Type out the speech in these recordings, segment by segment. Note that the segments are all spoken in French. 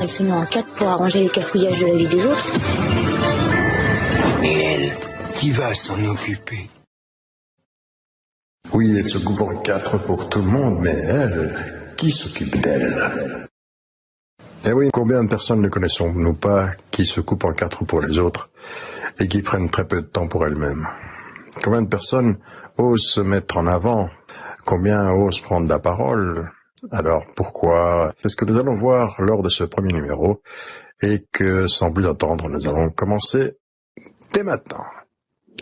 Ils se mettent en quatre pour arranger les cafouillages de la vie des autres. Et elle, qui va s'en occuper? Oui, elle se coupe en quatre pour tout le monde, mais elle, qui s'occupe d'elle? Eh oui, combien de personnes ne connaissons-nous pas qui se coupent en quatre pour les autres et qui prennent très peu de temps pour elles-mêmes? Combien de personnes osent se mettre en avant? Combien osent prendre la parole? Alors pourquoi? C'est ce que nous allons voir lors de ce premier numéro et que, sans plus attendre, nous allons commencer dès maintenant.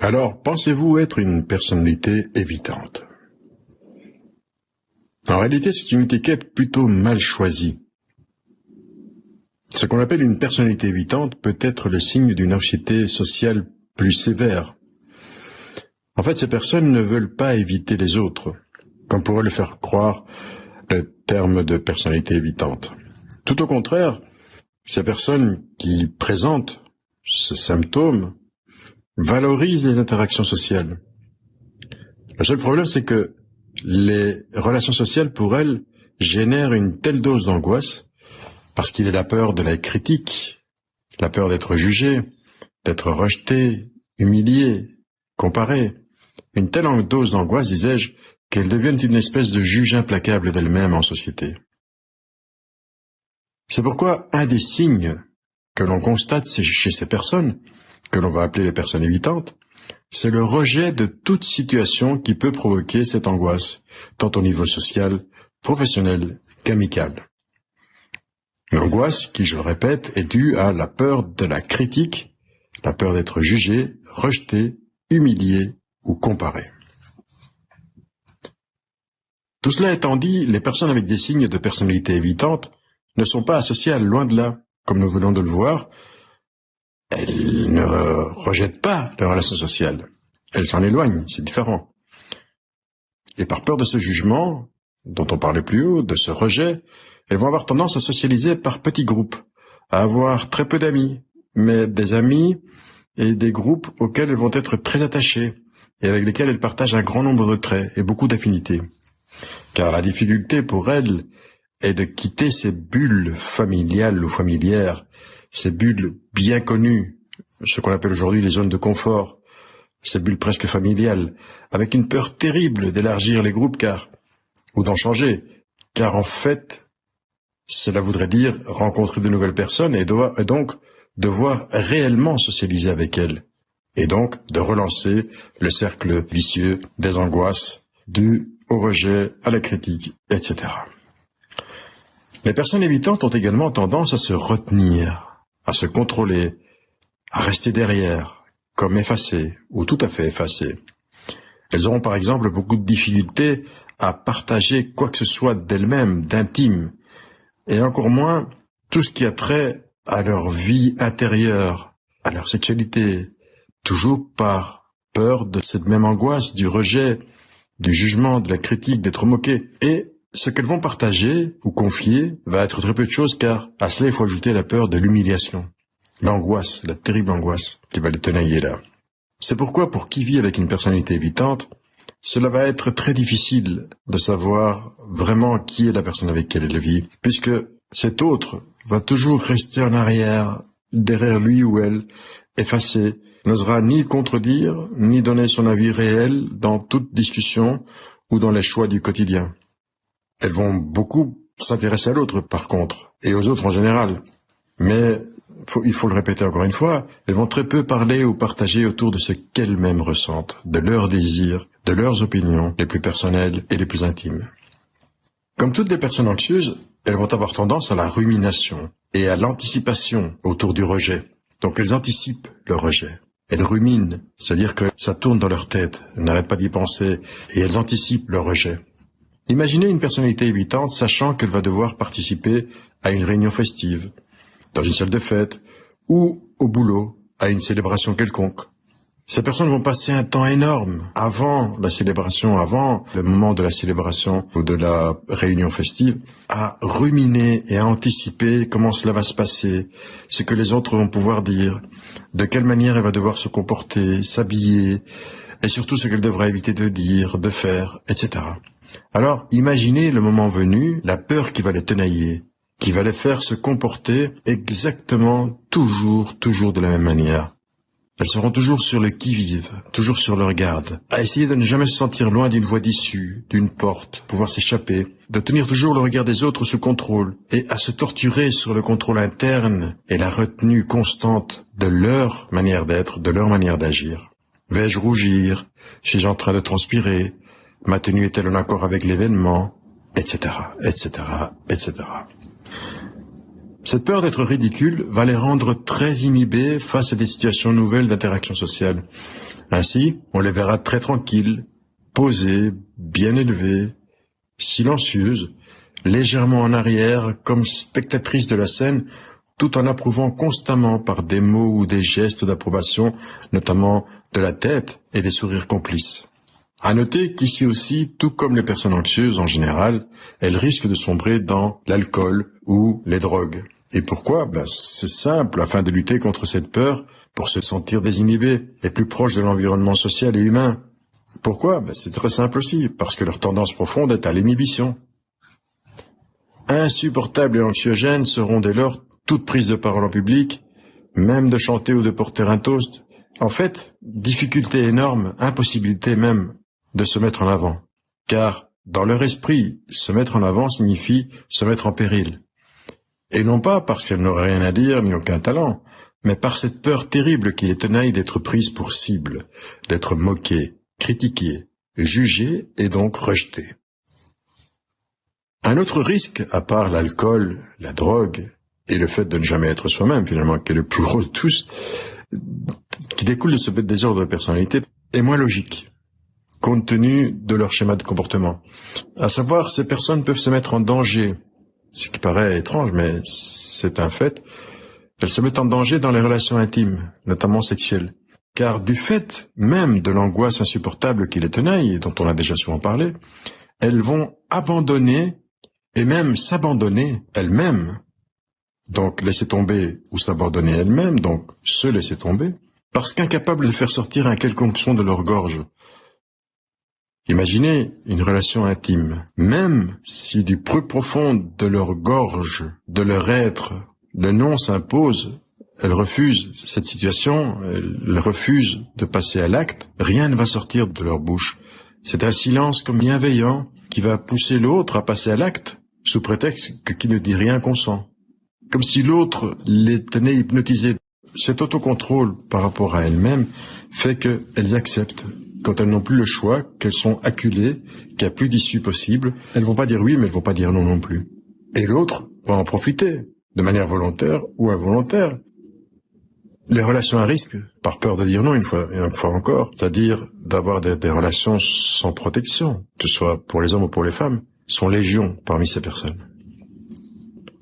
Alors, pensez-vous être une personnalité évitante? En réalité, c'est une étiquette plutôt mal choisie. Ce qu'on appelle une personnalité évitante peut être le signe d'une anxiété sociale plus sévère. En fait, ces personnes ne veulent pas éviter les autres, comme pourrait le faire croire le terme de personnalité évitante. Tout au contraire, ces personnes qui présentent ce symptôme valorisent les interactions sociales. Le seul problème, c'est que les relations sociales, pour elles, génèrent une telle dose d'angoisse, parce qu'il est la peur de la critique, la peur d'être jugé, d'être rejeté, humilié, comparé. Une telle dose d'angoisse, disais-je, qu'elles deviennent une espèce de juge implacable d'elles-mêmes en société. C'est pourquoi un des signes que l'on constate chez ces personnes, que l'on va appeler les personnes évitantes, c'est le rejet de toute situation qui peut provoquer cette angoisse, tant au niveau social, professionnel qu'amical. L'angoisse, qui, je le répète, est due à la peur de la critique, la peur d'être jugé, rejeté, humilié ou comparé. Tout cela étant dit, les personnes avec des signes de personnalité évitante ne sont pas asociales, loin de là. Comme nous venons de le voir, elles ne rejettent pas les relations sociales. Elles s'en éloignent, c'est différent. Et par peur de ce jugement, dont on parlait plus haut, de ce rejet, elles vont avoir tendance à socialiser par petits groupes, à avoir très peu d'amis, mais des amis et des groupes auxquels elles vont être très attachées et avec lesquels elles partagent un grand nombre de traits et beaucoup d'affinités. Car la difficulté pour elles est de quitter ces bulles familiales ou familières, ces bulles bien connues, ce qu'on appelle aujourd'hui les zones de confort, ces bulles presque familiales, avec une peur terrible d'élargir les groupes ou d'en changer, car en fait, cela voudrait dire rencontrer de nouvelles personnes et donc devoir réellement socialiser avec elles, et donc de relancer le cercle vicieux des angoisses dues au rejet, à la critique, etc. Les personnes évitantes ont également tendance à se retenir, à se contrôler, à rester derrière, comme effacées ou tout à fait effacées. Elles auront par exemple beaucoup de difficultés à partager quoi que ce soit d'elles-mêmes, d'intime, et encore moins tout ce qui a trait à leur vie intérieure, à leur sexualité, toujours par peur de cette même angoisse du rejet, du jugement, de la critique, d'être moquées. Et ce qu'elles vont partager ou confier va être très peu de choses, car à cela il faut ajouter la peur de l'humiliation, l'angoisse, la terrible angoisse qui va les tenailler là. C'est pourquoi pour qui vit avec une personnalité évitante, cela va être très difficile de savoir vraiment qui est la personne avec qui elle vit, puisque cet autre va toujours rester en arrière, derrière lui ou elle, effacé, n'osera ni le contredire, ni donner son avis réel dans toute discussion ou dans les choix du quotidien. Elles vont beaucoup s'intéresser à l'autre, par contre, et aux autres en général. Mais, il faut le répéter encore une fois, elles vont très peu parler ou partager autour de ce qu'elles-mêmes ressentent, de leurs désirs, de leurs opinions les plus personnelles et les plus intimes. Comme toutes les personnes anxieuses, elles vont avoir tendance à la rumination et à l'anticipation autour du rejet. Donc elles anticipent le rejet. Elles ruminent, c'est-à-dire que ça tourne dans leur tête, elles n'arrêtent pas d'y penser, et elles anticipent le rejet. Imaginez une personnalité évitante sachant qu'elle va devoir participer à une réunion festive, dans une salle de fête, ou au boulot, à une célébration quelconque. Ces personnes vont passer un temps énorme avant la célébration, avant le moment de la célébration ou de la réunion festive, à ruminer et à anticiper comment cela va se passer, ce que les autres vont pouvoir dire, de quelle manière elle va devoir se comporter, s'habiller, et surtout ce qu'elle devra éviter de dire, de faire, etc. Alors, imaginez le moment venu, la peur qui va les tenailler, qui va les faire se comporter exactement, toujours de la même manière. Elles seront toujours sur le qui-vive, toujours sur leur garde, à essayer de ne jamais se sentir loin d'une voie d'issue, d'une porte, pouvoir s'échapper, de tenir toujours le regard des autres sous contrôle, et à se torturer sur le contrôle interne et la retenue constante de leur manière d'être, de leur manière d'agir. Vais-je rougir? Suis-je en train de transpirer? Ma tenue est-elle en accord avec l'événement? Etc., etc., etc. Cette peur d'être ridicule va les rendre très inhibés face à des situations nouvelles d'interaction sociale. Ainsi, on les verra très tranquilles, posées, bien élevées, silencieuses, légèrement en arrière, comme spectatrices de la scène, tout en approuvant constamment par des mots ou des gestes d'approbation, notamment de la tête et des sourires complices. À noter qu'ici aussi, tout comme les personnes anxieuses en général, elles risquent de sombrer dans l'alcool ou les drogues. Et pourquoi? C'est simple, afin de lutter contre cette peur, pour se sentir désinhibé et plus proche de l'environnement social et humain. Pourquoi? C'est très simple aussi, parce que leur tendance profonde est à l'inhibition. Insupportables et anxiogènes seront dès lors toute prise de parole en public, même de chanter ou de porter un toast. En fait, difficulté énorme, impossibilité même de se mettre en avant. Car, dans leur esprit, se mettre en avant signifie se mettre en péril. Et non pas parce qu'elles n'auraient rien à dire ni aucun talent, mais par cette peur terrible qui les tenaille d'être prises pour cible, d'être moquées, critiquées, jugées et donc rejetées. Un autre risque, à part l'alcool, la drogue et le fait de ne jamais être soi-même, finalement, qui est le plus gros de tous, qui découle de ce désordre de personnalité, est moins logique, compte tenu de leur schéma de comportement. À savoir, ces personnes peuvent se mettre en danger. Ce qui paraît étrange, mais c'est un fait. Elles se mettent en danger dans les relations intimes, notamment sexuelles. Car du fait même de l'angoisse insupportable qui les tenaille, et dont on a déjà souvent parlé, elles vont abandonner, et même s'abandonner elles-mêmes, donc laisser tomber ou s'abandonner elles-mêmes, donc se laisser tomber, parce qu'incapables de faire sortir un quelconque son de leur gorge. Imaginez une relation intime, même si du plus profond de leur gorge, de leur être, le non s'impose, elles refusent cette situation, elles refusent de passer à l'acte, rien ne va sortir de leur bouche. C'est un silence comme bienveillant qui va pousser l'autre à passer à l'acte, sous prétexte que qui ne dit rien consent. Comme si l'autre les tenait hypnotisés. Cet autocontrôle par rapport à elles-mêmes fait qu'elles acceptent. Quand elles n'ont plus le choix, qu'elles sont acculées, qu'il n'y a plus d'issue possible, elles vont pas dire oui, mais elles vont pas dire non non plus. Et l'autre va en profiter, de manière volontaire ou involontaire. Les relations à risque, par peur de dire non une fois encore, c'est-à-dire d'avoir des relations sans protection, que ce soit pour les hommes ou pour les femmes, sont légion parmi ces personnes.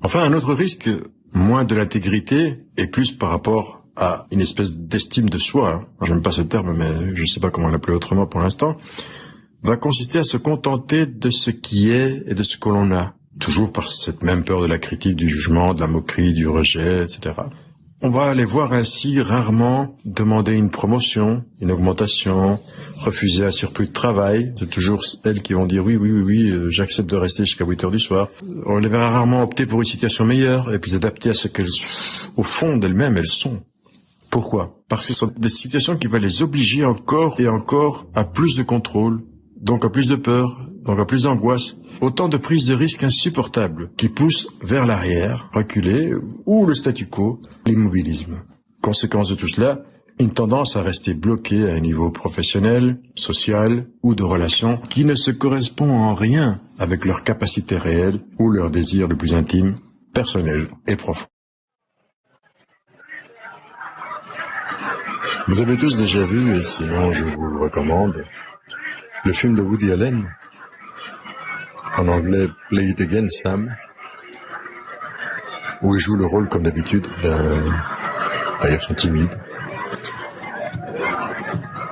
Enfin, un autre risque, moins de l'intégrité et plus par rapport à une espèce d'estime de soi, j'aime pas ce terme, mais je ne sais pas comment l'appeler autrement pour l'instant, va consister à se contenter de ce qui est et de ce que l'on a. Toujours par cette même peur de la critique, du jugement, de la moquerie, du rejet, etc. On va les voir ainsi rarement demander une promotion, une augmentation, refuser un surplus de travail. C'est toujours elles qui vont dire oui, j'accepte de rester jusqu'à 8 heures du soir. On les verra rarement opter pour une situation meilleure et plus adaptée à ce qu'elles, au fond d'elles-mêmes, elles sont. Pourquoi? Parce que ce sont des situations qui vont les obliger encore et encore à plus de contrôle, donc à plus de peur, donc à plus d'angoisse, autant de prises de risques insupportables qui poussent vers l'arrière, reculer, ou le statu quo, l'immobilisme. Conséquence de tout cela, une tendance à rester bloqué à un niveau professionnel, social ou de relation qui ne se correspond en rien avec leur capacité réelle ou leur désir le plus intime, personnel et profond. Vous avez tous déjà vu, et sinon je vous le recommande, le film de Woody Allen, en anglais Play It Again, Sam, où il joue le rôle, comme d'habitude, d'un garçon timide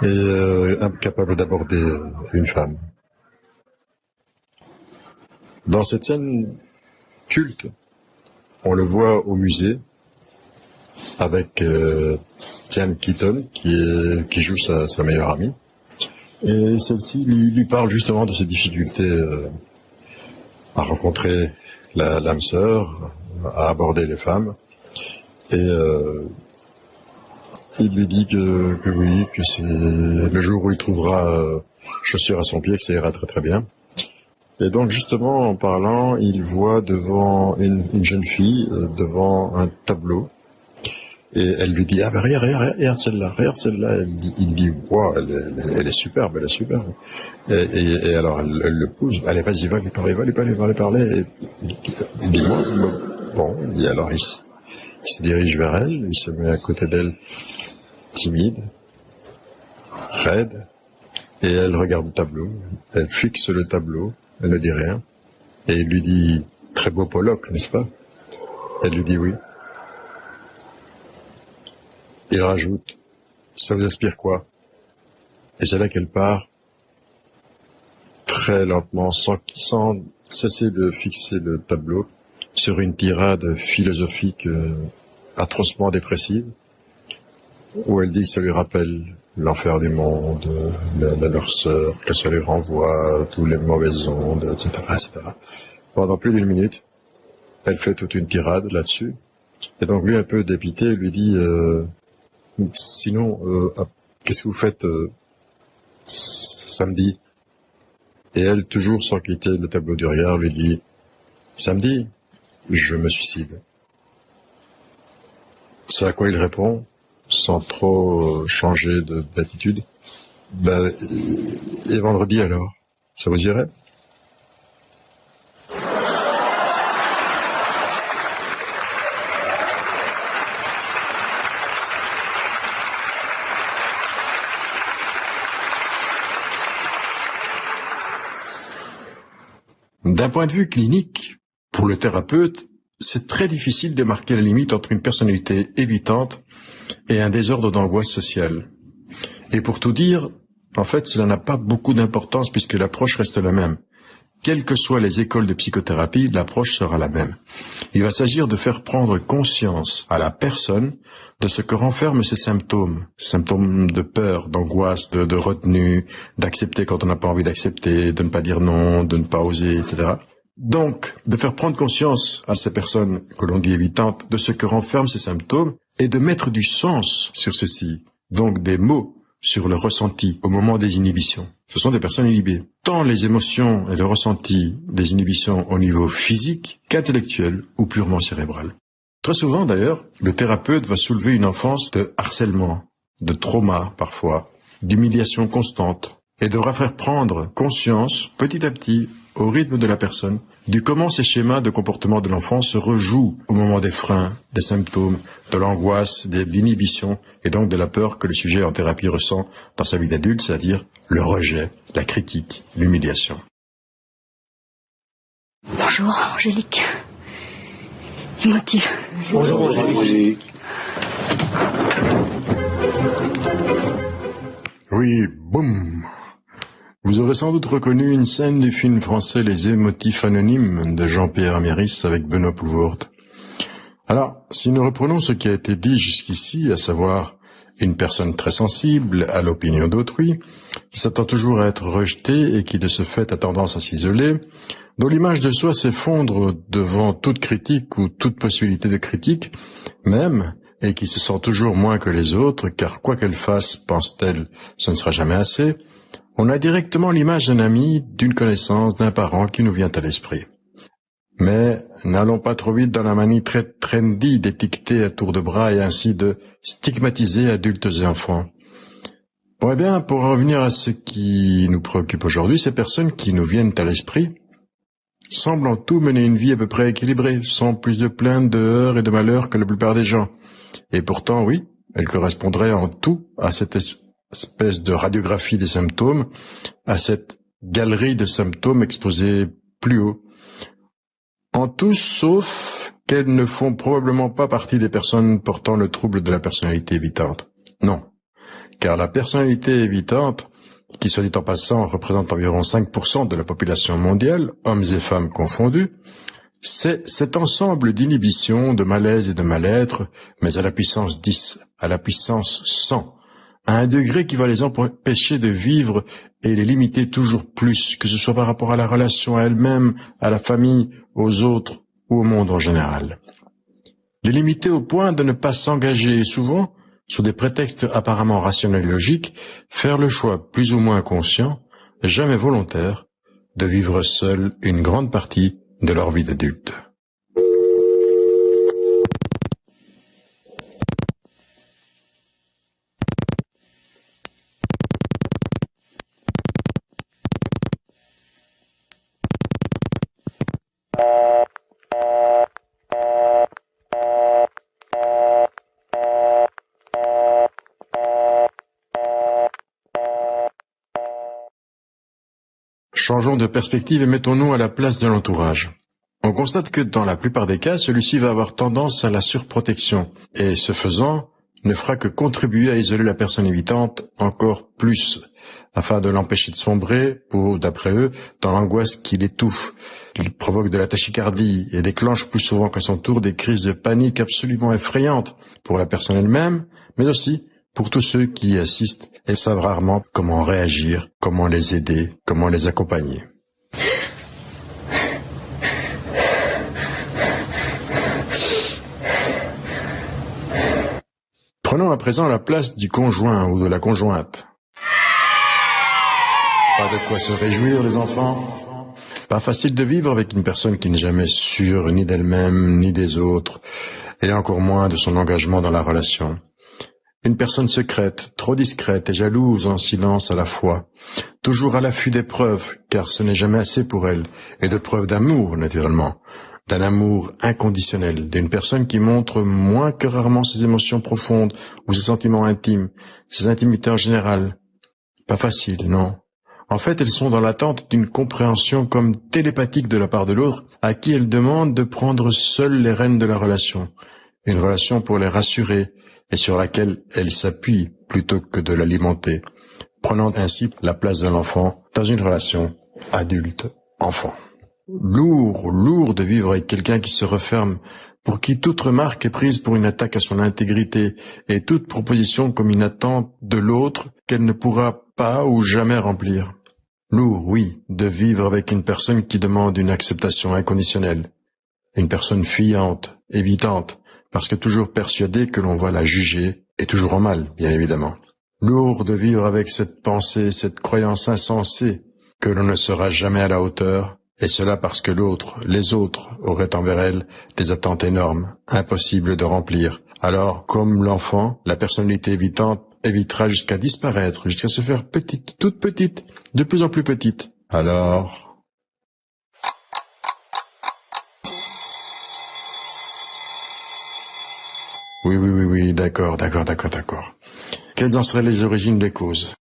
et incapable d'aborder une femme. Dans cette scène culte, on le voit au musée avec Diane Keaton qui joue sa meilleure amie, et celle-ci lui parle justement de ses difficultés à rencontrer l'âme sœur, à aborder les femmes. Et il lui dit que oui, que c'est le jour où il trouvera chaussures à son pied, que ça ira très très bien. Et donc justement, en parlant, il voit devant une jeune fille, devant un tableau, et elle lui dit, ah ben regarde celle-là. Il dit, wow, elle est superbe, elle est superbe. Et alors elle le pousse, allez vas-y, va lui parler. Et il dit, moi, bon, et alors il se dirige vers elle, il se met à côté d'elle, timide, raide, et elle regarde le tableau, elle fixe le tableau, elle ne dit rien, et il lui dit, très beau Pollock, n'est-ce pas? Elle lui dit oui. Il rajoute, ça vous inspire quoi? Et c'est là qu'elle part, très lentement, sans cesser de fixer le tableau, sur une tirade philosophique atrocement dépressive, où elle dit que ça lui rappelle l'enfer du monde, leur sœur, que ça lui renvoie toutes les mauvaises ondes, etc. Pendant plus d'1 minute, elle fait toute une tirade là-dessus. Et donc lui, un peu dépité, lui dit sinon, qu'est-ce que vous faites samedi? Et elle, toujours sans quitter le tableau du regard, lui dit samedi, je me suicide. C'est à quoi il répond, sans trop changer d'attitude, et vendredi alors, ça vous irait? D'un point de vue clinique, pour le thérapeute, c'est très difficile de marquer la limite entre une personnalité évitante et un désordre d'angoisse sociale. Et pour tout dire, en fait, cela n'a pas beaucoup d'importance puisque l'approche reste la même. Quelles que soient les écoles de psychothérapie, l'approche sera la même. Il va s'agir de faire prendre conscience à la personne de ce que renferment ces symptômes de peur, d'angoisse, de retenue, d'accepter quand on n'a pas envie d'accepter, de ne pas dire non, de ne pas oser, etc. Donc, de faire prendre conscience à ces personnes que l'on dit évitantes de ce que renferment ces symptômes et de mettre du sens sur ceci, donc des mots sur le ressenti au moment des inhibitions. Ce sont des personnes inhibées. Tant les émotions et le ressenti des inhibitions au niveau physique qu'intellectuel ou purement cérébral. Très souvent d'ailleurs, le thérapeute va soulever une enfance de harcèlement, de trauma parfois, d'humiliation constante, et devra faire prendre conscience petit à petit au rythme de la personne du comment ces schémas de comportement de l'enfant se rejouent au moment des freins, des symptômes, de l'angoisse, de l'inhibition et donc de la peur que le sujet en thérapie ressent dans sa vie d'adulte, c'est-à-dire le rejet, la critique, l'humiliation. Bonjour, Angélique. Émotive. Bonjour Angélique. Oui, boum. Vous aurez sans doute reconnu une scène du film français Les Émotifs Anonymes de Jean-Pierre Méris avec Benoît Poelvoort. Alors, si nous reprenons ce qui a été dit jusqu'ici, à savoir une personne très sensible à l'opinion d'autrui, qui s'attend toujours à être rejetée et qui de ce fait a tendance à s'isoler, dont l'image de soi s'effondre devant toute critique ou toute possibilité de critique, même, et qui se sent toujours moins que les autres, car quoi qu'elle fasse, pense-t-elle, ce ne sera jamais assez, on a directement l'image d'un ami, d'une connaissance, d'un parent qui nous vient à l'esprit. Mais n'allons pas trop vite dans la manie très trendy d'étiqueter à tour de bras et ainsi de stigmatiser adultes et enfants. Bon, eh bien, pour revenir à ce qui nous préoccupe aujourd'hui, ces personnes qui nous viennent à l'esprit semblent en tout mener une vie à peu près équilibrée, sans plus de plaintes, de heurts et de malheurs que la plupart des gens. Et pourtant, oui, elles correspondraient en tout à cette espèce de radiographie des symptômes, à cette galerie de symptômes exposés plus haut. En tout, sauf qu'elles ne font probablement pas partie des personnes portant le trouble de la personnalité évitante. Non, car la personnalité évitante, qui soit dit en passant représente environ 5% de la population mondiale, hommes et femmes confondus, c'est cet ensemble d'inhibitions, de malaise et de mal-être, mais à la puissance 10, à la puissance 100, à un degré qui va les empêcher de vivre et les limiter toujours plus, que ce soit par rapport à la relation à elle-même, à la famille, aux autres ou au monde en général. Les limiter au point de ne pas s'engager et souvent, sous des prétextes apparemment rationnels et logiques, faire le choix plus ou moins conscient, jamais volontaire, de vivre seul une grande partie de leur vie d'adulte. Changeons de perspective et mettons-nous à la place de l'entourage. On constate que dans la plupart des cas, celui-ci va avoir tendance à la surprotection et, ce faisant, ne fera que contribuer à isoler la personne évitante encore plus, afin de l'empêcher de sombrer, pour, d'après eux, dans l'angoisse qui l'étouffe. Il provoque de la tachycardie et déclenche plus souvent qu'à son tour des crises de panique absolument effrayantes pour la personne elle-même, mais aussi pour tous ceux qui y assistent et savent rarement comment réagir, comment les aider, comment les accompagner. Prenons à présent la place du conjoint ou de la conjointe. Pas de quoi se réjouir, les enfants. Pas facile de vivre avec une personne qui n'est jamais sûre ni d'elle-même, ni des autres, et encore moins de son engagement dans la relation. Une personne secrète, trop discrète et jalouse en silence à la fois, toujours à l'affût des preuves, car ce n'est jamais assez pour elle, et de preuves d'amour, naturellement, d'un amour inconditionnel, d'une personne qui montre moins que rarement ses émotions profondes ou ses sentiments intimes, ses intimités en général. Pas facile, non. En fait, elles sont dans l'attente d'une compréhension comme télépathique de la part de l'autre, à qui elles demandent de prendre seules les rênes de la relation. Une relation pour les rassurer, et sur laquelle elle s'appuie plutôt que de l'alimenter, prenant ainsi la place de l'enfant dans une relation adulte-enfant. Lourd de vivre avec quelqu'un qui se referme, pour qui toute remarque est prise pour une attaque à son intégrité, et toute proposition comme une attente de l'autre qu'elle ne pourra pas ou jamais remplir. Lourd, oui, de vivre avec une personne qui demande une acceptation inconditionnelle, une personne fuyante, évitante, parce que toujours persuadée que l'on va la juger, et toujours en mal, bien évidemment. Lourd de vivre avec cette pensée, cette croyance insensée, que l'on ne sera jamais à la hauteur, et cela parce que l'autre, les autres, auraient envers elle des attentes énormes, impossibles de remplir. Alors, comme l'enfant, la personnalité évitante évitera jusqu'à disparaître, jusqu'à se faire petite, toute petite, de plus en plus petite. Alors... Oui, d'accord. Quelles en seraient les origines des causes?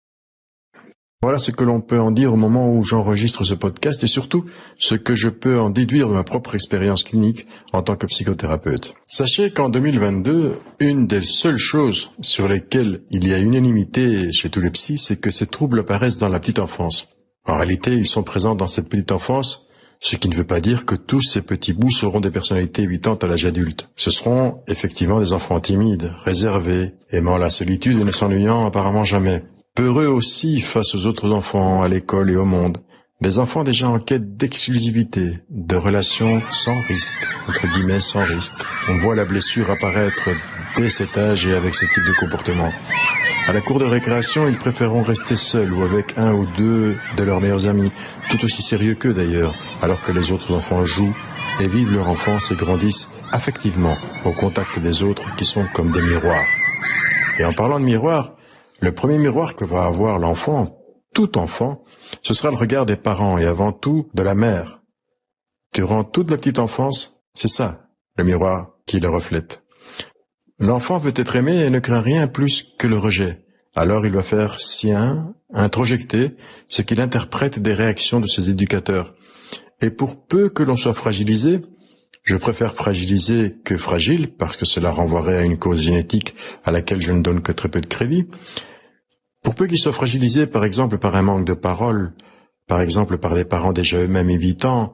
Voilà ce que l'on peut en dire au moment où j'enregistre ce podcast et surtout ce que je peux en déduire de ma propre expérience clinique en tant que psychothérapeute. Sachez qu'en 2022, une des seules choses sur lesquelles il y a unanimité chez tous les psys, c'est que ces troubles apparaissent dans la petite enfance. En réalité, ils sont présents dans cette petite enfance, ce qui ne veut pas dire que tous ces petits bouts seront des personnalités évitantes à l'âge adulte. Ce seront effectivement des enfants timides, réservés, aimant la solitude et ne s'ennuyant apparemment jamais. Peureux aussi face aux autres enfants, à l'école et au monde. Des enfants déjà en quête d'exclusivité, de relations sans risque, entre guillemets sans risque. On voit la blessure apparaître dès cet âge et avec ce type de comportement. À la cour de récréation, ils préféreront rester seuls ou avec un ou deux de leurs meilleurs amis, tout aussi sérieux qu'eux d'ailleurs, alors que les autres enfants jouent et vivent leur enfance et grandissent affectivement au contact des autres qui sont comme des miroirs. Et en parlant de miroirs, le premier miroir que va avoir l'enfant, tout enfant, ce sera le regard des parents et avant tout de la mère. Durant toute la petite enfance, c'est ça, le miroir qui le reflète. L'enfant veut être aimé et ne craint rien plus que le rejet. Alors il va faire sien, introjecter, ce qu'il interprète des réactions de ses éducateurs. Et pour peu que l'on soit fragilisé, je préfère fragiliser que fragile, parce que cela renvoierait à une cause génétique à laquelle je ne donne que très peu de crédit. Pour peu qu'il soit fragilisé, par exemple, par un manque de parole, par exemple par des parents déjà eux-mêmes évitants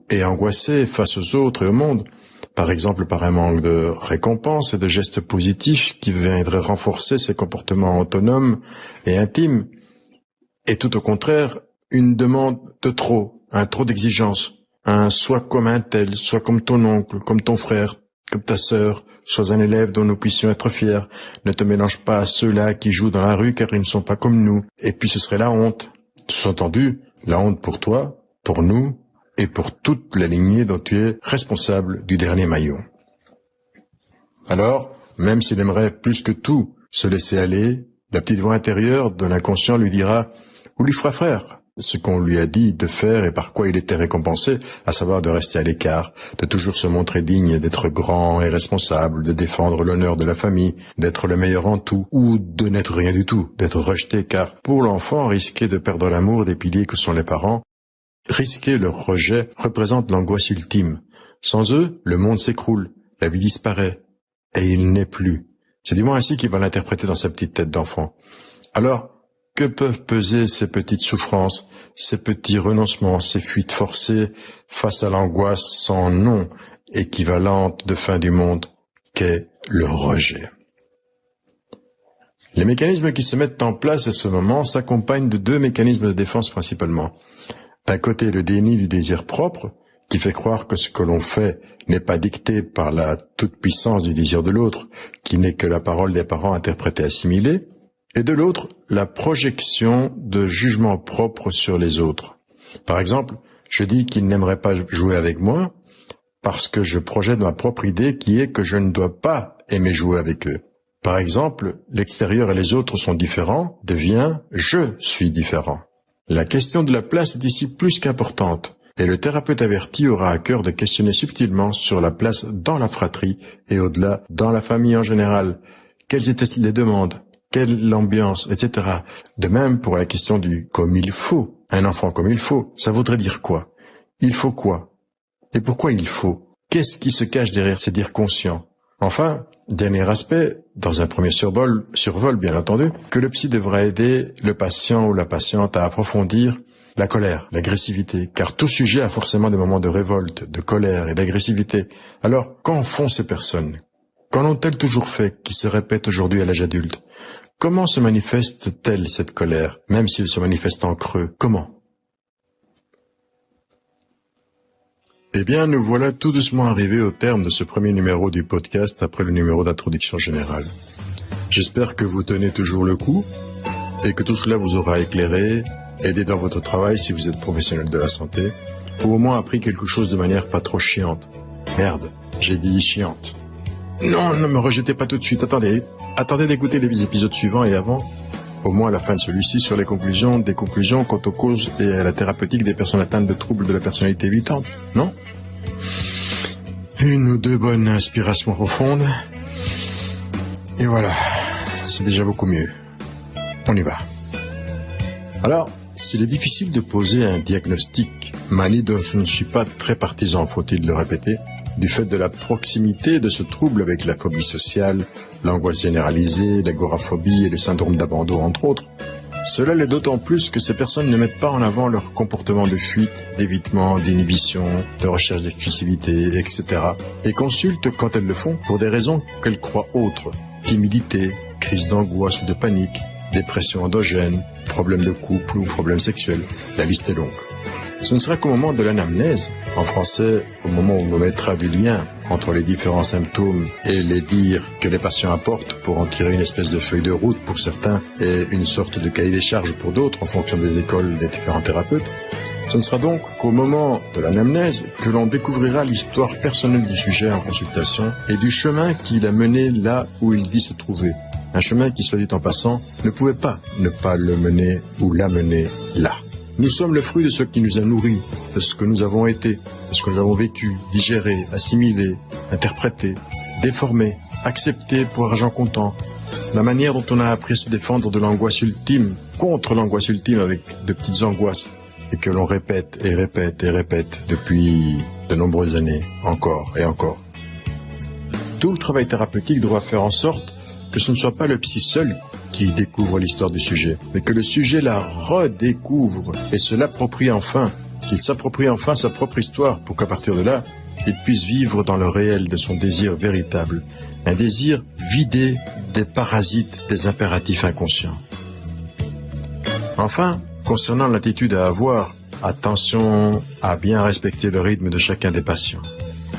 et angoissés face aux autres et au monde, par exemple par un manque de récompense et de gestes positifs qui viendraient renforcer ses comportements autonomes et intimes, et tout au contraire, une demande de trop, un trop d'exigence, sois comme un tel, sois comme ton oncle, comme ton frère, comme ta sœur, sois un élève dont nous puissions être fiers. Ne te mélange pas à ceux-là qui jouent dans la rue car ils ne sont pas comme nous. Et puis ce serait la honte. Sous-entendu, la honte pour toi, pour nous et pour toute la lignée dont tu es responsable du dernier maillon. Alors, même s'il aimerait plus que tout se laisser aller, la petite voix intérieure de l'inconscient lui dira ou lui fera frère ce qu'on lui a dit de faire et par quoi il était récompensé, à savoir de rester à l'écart, de toujours se montrer digne, d'être grand et responsable, de défendre l'honneur de la famille, d'être le meilleur en tout, ou de n'être rien du tout, d'être rejeté, car pour l'enfant, risquer de perdre l'amour des piliers que sont les parents, risquer leur rejet représente l'angoisse ultime. Sans eux, le monde s'écroule, la vie disparaît, et il n'est plus. C'est du moins ainsi qu'il va l'interpréter dans sa petite tête d'enfant. Alors, que peuvent peser ces petites souffrances, ces petits renoncements, ces fuites forcées face à l'angoisse sans nom, équivalente de fin du monde, qu'est le rejet? Les mécanismes qui se mettent en place à ce moment s'accompagnent de deux mécanismes de défense principalement. D'un côté, le déni du désir propre, qui fait croire que ce que l'on fait n'est pas dicté par la toute-puissance du désir de l'autre, qui n'est que la parole des parents interprétée et assimilée, et de l'autre, la projection de jugement propre sur les autres. Par exemple, je dis qu'ils n'aimeraient pas jouer avec moi parce que je projette ma propre idée qui est que je ne dois pas aimer jouer avec eux. Par exemple, l'extérieur et les autres sont différents devient « je suis différent ». La question de la place est ici plus qu'importante et le thérapeute averti aura à cœur de questionner subtilement sur la place dans la fratrie et au-delà dans la famille en général. Quelles étaient les demandes ? Quelle ambiance, etc. De même pour la question du « comme il faut ». Un enfant comme il faut, ça voudrait dire quoi? Il faut quoi? Et pourquoi il faut? Qu'est-ce qui se cache derrière ces dires conscients? Enfin, dernier aspect, dans un premier survol bien entendu, que le psy devra aider le patient ou la patiente à approfondir la colère, l'agressivité, car tout sujet a forcément des moments de révolte, de colère et d'agressivité. Alors, qu'en font ces personnes? Qu'en ont-elles toujours fait, qui se répète aujourd'hui à l'âge adulte? Comment se manifeste-t-elle cette colère, même s'il se manifeste en creux? Comment? Eh bien, nous voilà tout doucement arrivés au terme de ce premier numéro du podcast après le numéro d'introduction générale. J'espère que vous tenez toujours le coup et que tout cela vous aura éclairé, aidé dans votre travail si vous êtes professionnel de la santé, ou au moins appris quelque chose de manière pas trop chiante. Merde, j'ai dit chiante. Non, ne me rejetez pas tout de suite, attendez d'écouter les épisodes suivants et avant, au moins à la fin de celui-ci, sur des conclusions quant aux causes et à la thérapeutique des personnes atteintes de troubles de la personnalité évitante, non? Une ou deux bonnes inspirations profondes, et voilà, c'est déjà beaucoup mieux. On y va. Alors, s'il est difficile de poser un diagnostic, manie dont je ne suis pas très partisan, faut-il le répéter, du fait de la proximité de ce trouble avec la phobie sociale, l'angoisse généralisée, l'agoraphobie et le syndrome d'abandon, entre autres. Cela l'est d'autant plus que ces personnes ne mettent pas en avant leur comportement de fuite, d'évitement, d'inhibition, de recherche d'exclusivité, etc. et consultent, quand elles le font, pour des raisons qu'elles croient autres. Timidité, crise d'angoisse ou de panique, dépression endogène, problèmes de couple ou problèmes sexuels. La liste est longue. Ce ne sera qu'au moment de l'anamnèse, en français, au moment où l'on mettra du lien entre les différents symptômes et les dires que les patients apportent pour en tirer une espèce de feuille de route pour certains et une sorte de cahier des charges pour d'autres en fonction des écoles des différents thérapeutes. Ce ne sera donc qu'au moment de l'anamnèse que l'on découvrira l'histoire personnelle du sujet en consultation et du chemin qui l'a mené là où il dit se trouver. Un chemin qui, soit dit en passant, ne pouvait pas ne pas le mener ou l'amener là. Nous sommes le fruit de ce qui nous a nourris, de ce que nous avons été, de ce que nous avons vécu, digéré, assimilé, interprété, déformé, accepté pour argent comptant. La manière dont on a appris à se défendre de l'angoisse ultime, contre l'angoisse ultime avec de petites angoisses, et que l'on répète et répète et répète depuis de nombreuses années, encore et encore. Tout le travail thérapeutique doit faire en sorte que ce ne soit pas le psy seul qui découvre l'histoire du sujet, mais que le sujet la redécouvre et se l'approprie enfin, qu'il s'approprie enfin sa propre histoire pour qu'à partir de là, il puisse vivre dans le réel de son désir véritable, un désir vidé des parasites des impératifs inconscients. Enfin, concernant l'attitude à avoir Attention à bien respecter le rythme de chacun des patients.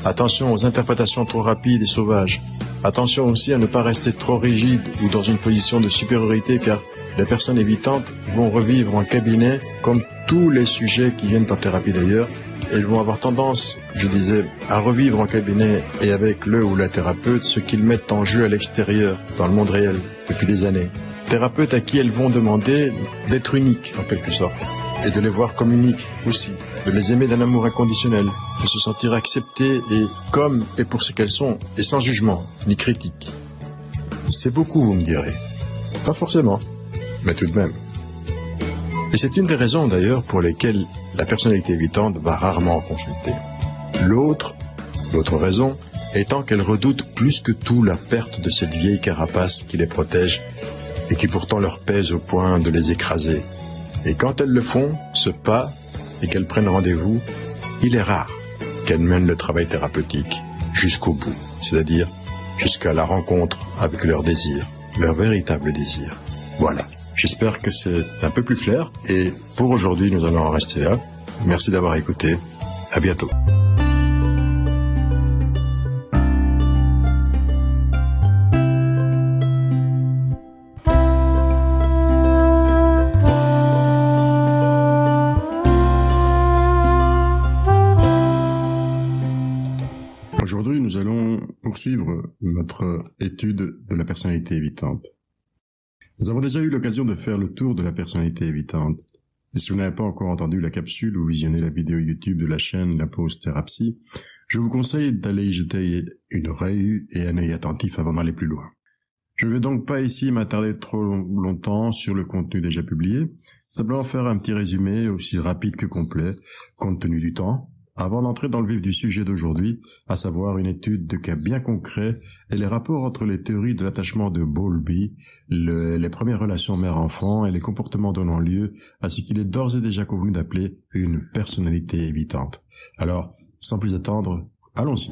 Attention aux interprétations trop rapides et sauvages. Attention aussi à ne pas rester trop rigide ou dans une position de supériorité, car les personnes évitantes vont revivre en cabinet, comme tous les sujets qui viennent en thérapie d'ailleurs. Elles vont avoir tendance, je disais, à revivre en cabinet et avec le ou la thérapeute ce qu'ils mettent en jeu à l'extérieur, dans le monde réel, depuis des années. Thérapeutes à qui elles vont demander d'être uniques, en quelque sorte, et de les voir comme uniques aussi, de les aimer d'un amour inconditionnel, de se sentir acceptées et comme et pour ce qu'elles sont, et sans jugement, ni critique. C'est beaucoup, vous me direz. Pas forcément, mais tout de même. Et c'est une des raisons d'ailleurs pour lesquelles la personnalité évitante va rarement consulter. L'autre raison étant qu'elle redoute plus que tout la perte de cette vieille carapace qui les protège et qui pourtant leur pèse au point de les écraser. Et quand elles le font, ce pas, et qu'elles prennent rendez-vous, il est rare qu'elles mènent le travail thérapeutique jusqu'au bout, c'est-à-dire jusqu'à la rencontre avec leur désir, leur véritable désir. Voilà. J'espère que c'est un peu plus clair. Et pour aujourd'hui, nous allons en rester là. Merci d'avoir écouté. À bientôt. Aujourd'hui, nous allons poursuivre notre étude de la personnalité évitante. Nous avons déjà eu l'occasion de faire le tour de la personnalité évitante. Et si vous n'avez pas encore entendu la capsule ou visionné la vidéo YouTube de la chaîne La Pause Thérapie, je vous conseille d'aller y jeter une oreille et un œil attentif avant d'aller plus loin. Je ne vais donc pas ici m'attarder trop longtemps sur le contenu déjà publié, simplement faire un petit résumé aussi rapide que complet, compte tenu du temps, avant d'entrer dans le vif du sujet d'aujourd'hui, à savoir une étude de cas bien concrets et les rapports entre les théories de l'attachement de Bowlby, les premières relations mère-enfant et les comportements donnant lieu à ce qu'il est d'ores et déjà convenu d'appeler une personnalité évitante. Alors, sans plus attendre, allons-y.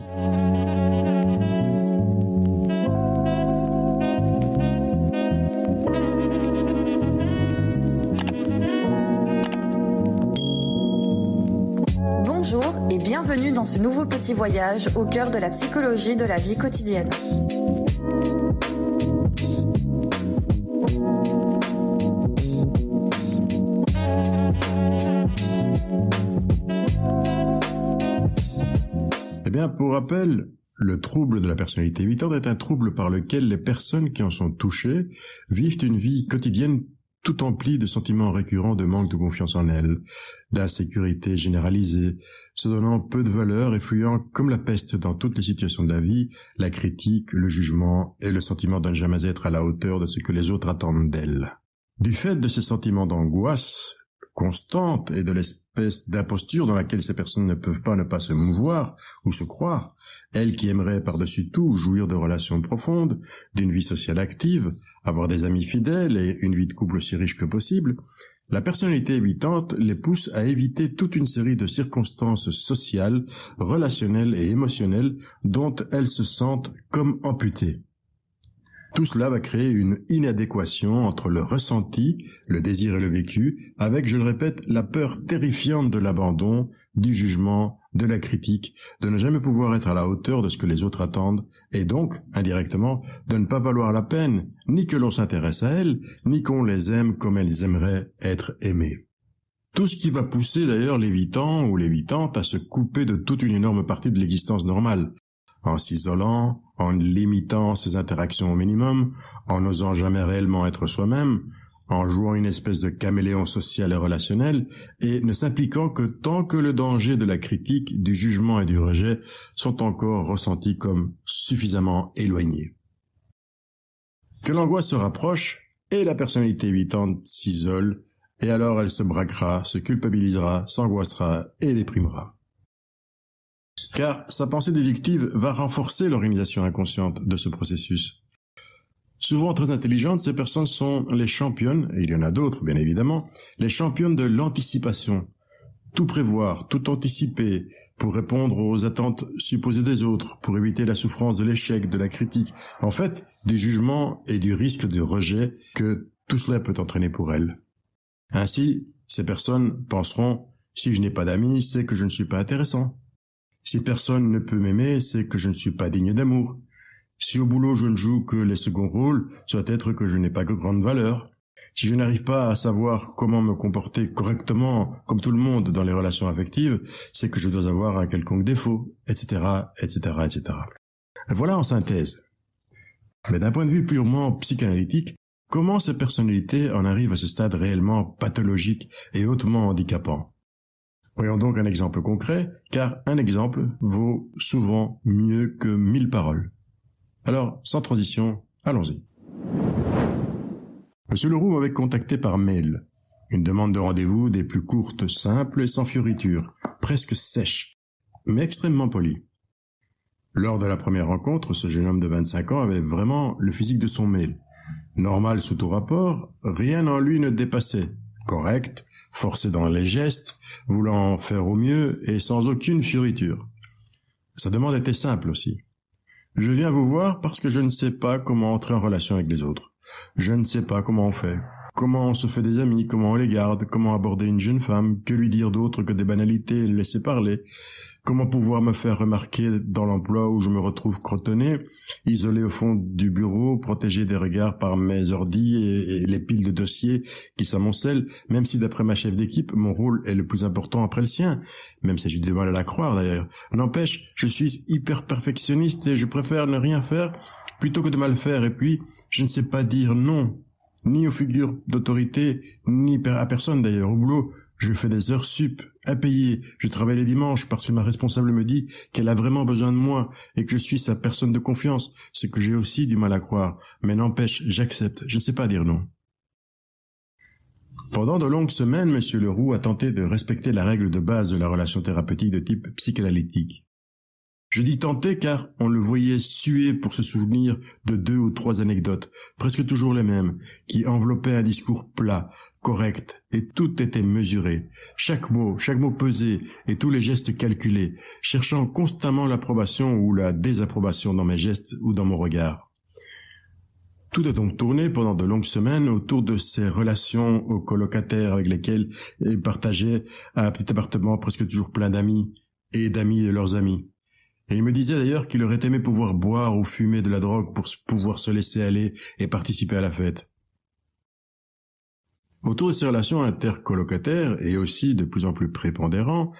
Bonjour et bienvenue dans ce nouveau petit voyage au cœur de la psychologie de la vie quotidienne. Eh bien, pour rappel, le trouble de la personnalité évitante est un trouble par lequel les personnes qui en sont touchées vivent une vie quotidienne tout emplie de sentiments récurrents de manque de confiance en elles, d'insécurité généralisée, se donnant peu de valeur et fuyant comme la peste dans toutes les situations de la vie, la critique, le jugement et le sentiment de ne jamais être à la hauteur de ce que les autres attendent d'elles. Du fait de ces sentiments d'angoisse constante et de l'espèce d'imposture dans laquelle ces personnes ne peuvent pas ne pas se mouvoir ou se croire, elles qui aimeraient par-dessus tout jouir de relations profondes, d'une vie sociale active, avoir des amis fidèles et une vie de couple aussi riche que possible, la personnalité évitante les pousse à éviter toute une série de circonstances sociales, relationnelles et émotionnelles dont elles se sentent comme amputées. Tout cela va créer une inadéquation entre le ressenti, le désir et le vécu, avec, je le répète, la peur terrifiante de l'abandon, du jugement, de la critique, de ne jamais pouvoir être à la hauteur de ce que les autres attendent, et donc, indirectement, de ne pas valoir la peine, ni que l'on s'intéresse à elles, ni qu'on les aime comme elles aimeraient être aimées. Tout ce qui va pousser d'ailleurs l'évitant ou l'évitante à se couper de toute une énorme partie de l'existence normale, en s'isolant, en limitant ses interactions au minimum, en n'osant jamais réellement être soi-même, en jouant une espèce de caméléon social et relationnel, et ne s'impliquant que tant que le danger de la critique, du jugement et du rejet sont encore ressentis comme suffisamment éloignés. Que l'angoisse se rapproche, et la personnalité évitante s'isole, et alors elle se braquera, se culpabilisera, s'angoissera et déprimera. Car sa pensée dédictive va renforcer l'organisation inconsciente de ce processus. Souvent très intelligentes, ces personnes sont les championnes, et il y en a d'autres bien évidemment, les championnes de l'anticipation. Tout prévoir, tout anticiper, pour répondre aux attentes supposées des autres, pour éviter la souffrance de l'échec, de la critique, en fait, du jugement et du risque de rejet que tout cela peut entraîner pour elles. Ainsi, ces personnes penseront: Si je n'ai pas d'amis, c'est que je ne suis pas intéressant. Si personne ne peut m'aimer, c'est que je ne suis pas digne d'amour. Si au boulot je ne joue que les seconds rôles, soit être que je n'ai pas de grande valeur. Si je n'arrive pas à savoir comment me comporter correctement, comme tout le monde, dans les relations affectives, c'est que je dois avoir un quelconque défaut, etc., etc., etc. Voilà en synthèse. Mais d'un point de vue purement psychanalytique, comment ces personnalités en arrivent à ce stade réellement pathologique et hautement handicapant? Voyons donc un exemple concret, car un exemple vaut souvent mieux que 1000 paroles. Alors, sans transition, allons-y. Monsieur Leroux m'avait contacté par mail. Une demande de rendez-vous des plus courtes, simples et sans fioritures, presque sèche, mais extrêmement polie. Lors de la première rencontre, ce jeune homme de 25 ans avait vraiment le physique de son mail. Normal sous tout rapport, rien en lui ne dépassait. Correct, forcé dans les gestes, voulant faire au mieux et sans aucune fioriture. Sa demande était simple aussi. Je viens vous voir parce que je ne sais pas comment entrer en relation avec les autres. Je ne sais pas comment on fait. Comment on se fait des amis, comment on les garde, comment aborder une jeune femme, que lui dire d'autre que des banalités et le laisser parler. Comment pouvoir me faire remarquer dans l'emploi où je me retrouve crotonné, isolé au fond du bureau, protégé des regards par mes ordis et les piles de dossiers qui s'amoncellent, même si d'après ma chef d'équipe, mon rôle est le plus important après le sien, même si j'ai du mal à la croire d'ailleurs. N'empêche, je suis hyper perfectionniste et je préfère ne rien faire plutôt que de mal faire, et puis je ne sais pas dire non, ni aux figures d'autorité, ni à personne d'ailleurs. Au boulot, je fais des heures sup, impayées, je travaille les dimanches parce que ma responsable me dit qu'elle a vraiment besoin de moi et que je suis sa personne de confiance, ce que j'ai aussi du mal à croire. Mais n'empêche, j'accepte, je ne sais pas dire non. Pendant de longues semaines, Monsieur Leroux a tenté de respecter la règle de base de la relation thérapeutique de type psychanalytique. Je dis tenter car on le voyait suer pour se souvenir de 2 ou 3 anecdotes, presque toujours les mêmes, qui enveloppaient un discours plat, correct, et tout était mesuré. Chaque mot pesé et tous les gestes calculés, cherchant constamment l'approbation ou la désapprobation dans mes gestes ou dans mon regard. Tout a donc tourné pendant de longues semaines autour de ces relations aux colocataires avec lesquels il partageait un petit appartement presque toujours plein d'amis et d'amis de leurs amis. Et il me disait d'ailleurs qu'il aurait aimé pouvoir boire ou fumer de la drogue pour pouvoir se laisser aller et participer à la fête. Autour de ces relations intercolocataires, et aussi de plus en plus prépondérant,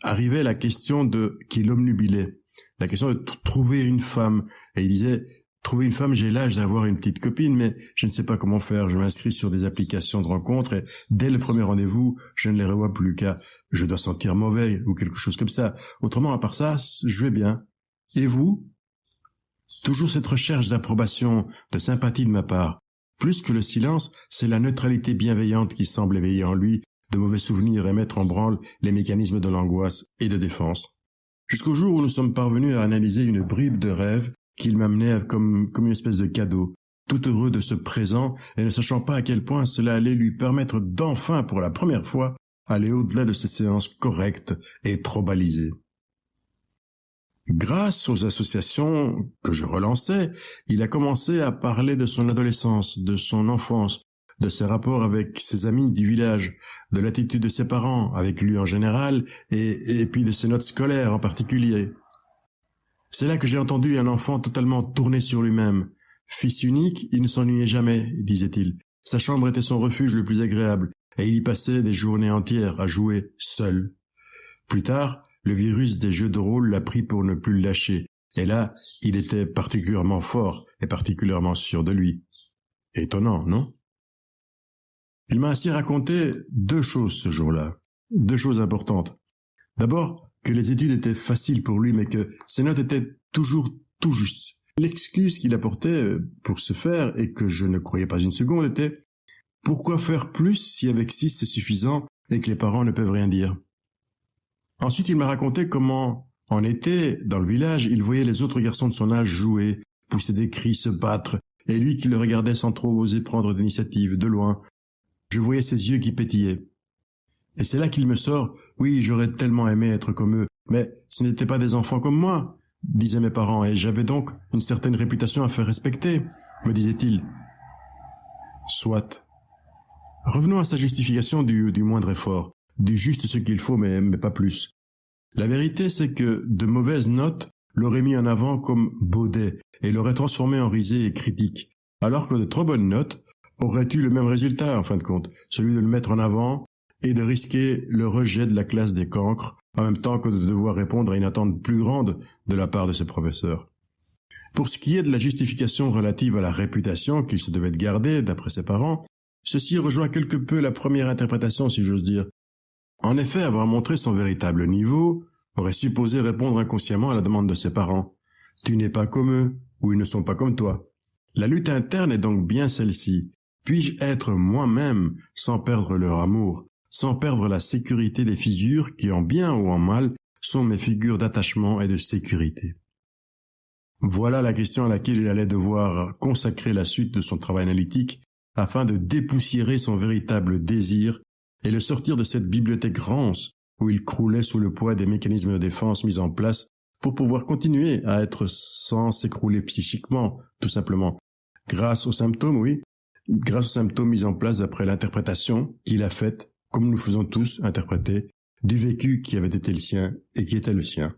arrivait la question qui l'obnubilait, la question de trouver une femme. Et il disait, trouver une femme, j'ai l'âge d'avoir une petite copine, mais je ne sais pas comment faire. Je m'inscris sur des applications de rencontres et dès le premier rendez-vous, je ne les revois plus car je dois sentir mauvais ou quelque chose comme ça. Autrement, à part ça, je vais bien. Et vous? Toujours cette recherche d'approbation, de sympathie de ma part. Plus que le silence, c'est la neutralité bienveillante qui semble éveiller en lui de mauvais souvenirs et mettre en branle les mécanismes de l'angoisse et de défense. Jusqu'au jour où nous sommes parvenus à analyser une bribe de rêve qu'il m'amenait comme une espèce de cadeau, tout heureux de ce présent et ne sachant pas à quel point cela allait lui permettre d'enfin, pour la première fois, aller au-delà de ces séances correctes et trop balisées. Grâce aux associations que je relançais, il a commencé à parler de son adolescence, de son enfance, de ses rapports avec ses amis du village, de l'attitude de ses parents avec lui en général et puis de ses notes scolaires en particulier. C'est là que j'ai entendu un enfant totalement tourné sur lui-même. Fils unique, il ne s'ennuyait jamais, disait-il. Sa chambre était son refuge le plus agréable, et il y passait des journées entières à jouer seul. Plus tard, le virus des jeux de rôle l'a pris pour ne plus le lâcher, et là, il était particulièrement fort et particulièrement sûr de lui. Étonnant, non? Il m'a ainsi raconté 2 choses ce jour-là, 2 choses importantes. D'abord, que les études étaient faciles pour lui, mais que ses notes étaient toujours tout justes. L'excuse qu'il apportait pour ce faire, et que je ne croyais pas une seconde, était « Pourquoi faire plus si avec 6 c'est suffisant et que les parents ne peuvent rien dire ?» Ensuite, il m'a raconté comment, en été, dans le village, il voyait les autres garçons de son âge jouer, pousser des cris, se battre, et lui qui le regardait sans trop oser prendre d'initiative, de loin. Je voyais ses yeux qui pétillaient. Et c'est là qu'il me sort « Oui, j'aurais tellement aimé être comme eux, mais ce n'étaient pas des enfants comme moi », disaient mes parents, et j'avais donc une certaine réputation à faire respecter, me disait-il. Soit. Revenons à sa justification du moindre effort. dit juste ce qu'il faut, mais pas plus. La vérité, c'est que de mauvaises notes l'auraient mis en avant comme baudet et l'auraient transformé en risée et critique, alors que de trop bonnes notes auraient eu le même résultat, en fin de compte, celui de le mettre en avant et de risquer le rejet de la classe des cancres, en même temps que de devoir répondre à une attente plus grande de la part de ses professeurs. Pour ce qui est de la justification relative à la réputation qu'il se devait de garder, d'après ses parents, ceci rejoint quelque peu la première interprétation, si j'ose dire. En effet, avoir montré son véritable niveau aurait supposé répondre inconsciemment à la demande de ses parents. Tu n'es pas comme eux, ou ils ne sont pas comme toi. La lutte interne est donc bien celle-ci. Puis-je être moi-même sans perdre leur amour, sans perdre la sécurité des figures qui, en bien ou en mal, sont mes figures d'attachement et de sécurité? Voilà la question à laquelle il allait devoir consacrer la suite de son travail analytique afin de dépoussiérer son véritable désir et le sortir de cette bibliothèque rance où il croulait sous le poids des mécanismes de défense mis en place pour pouvoir continuer à être sans s'écrouler psychiquement, tout simplement, grâce aux symptômes, grâce aux symptômes mis en place d'après l'interprétation qu'il a faite, comme nous faisons tous interpréter, du vécu qui avait été le sien et qui était le sien.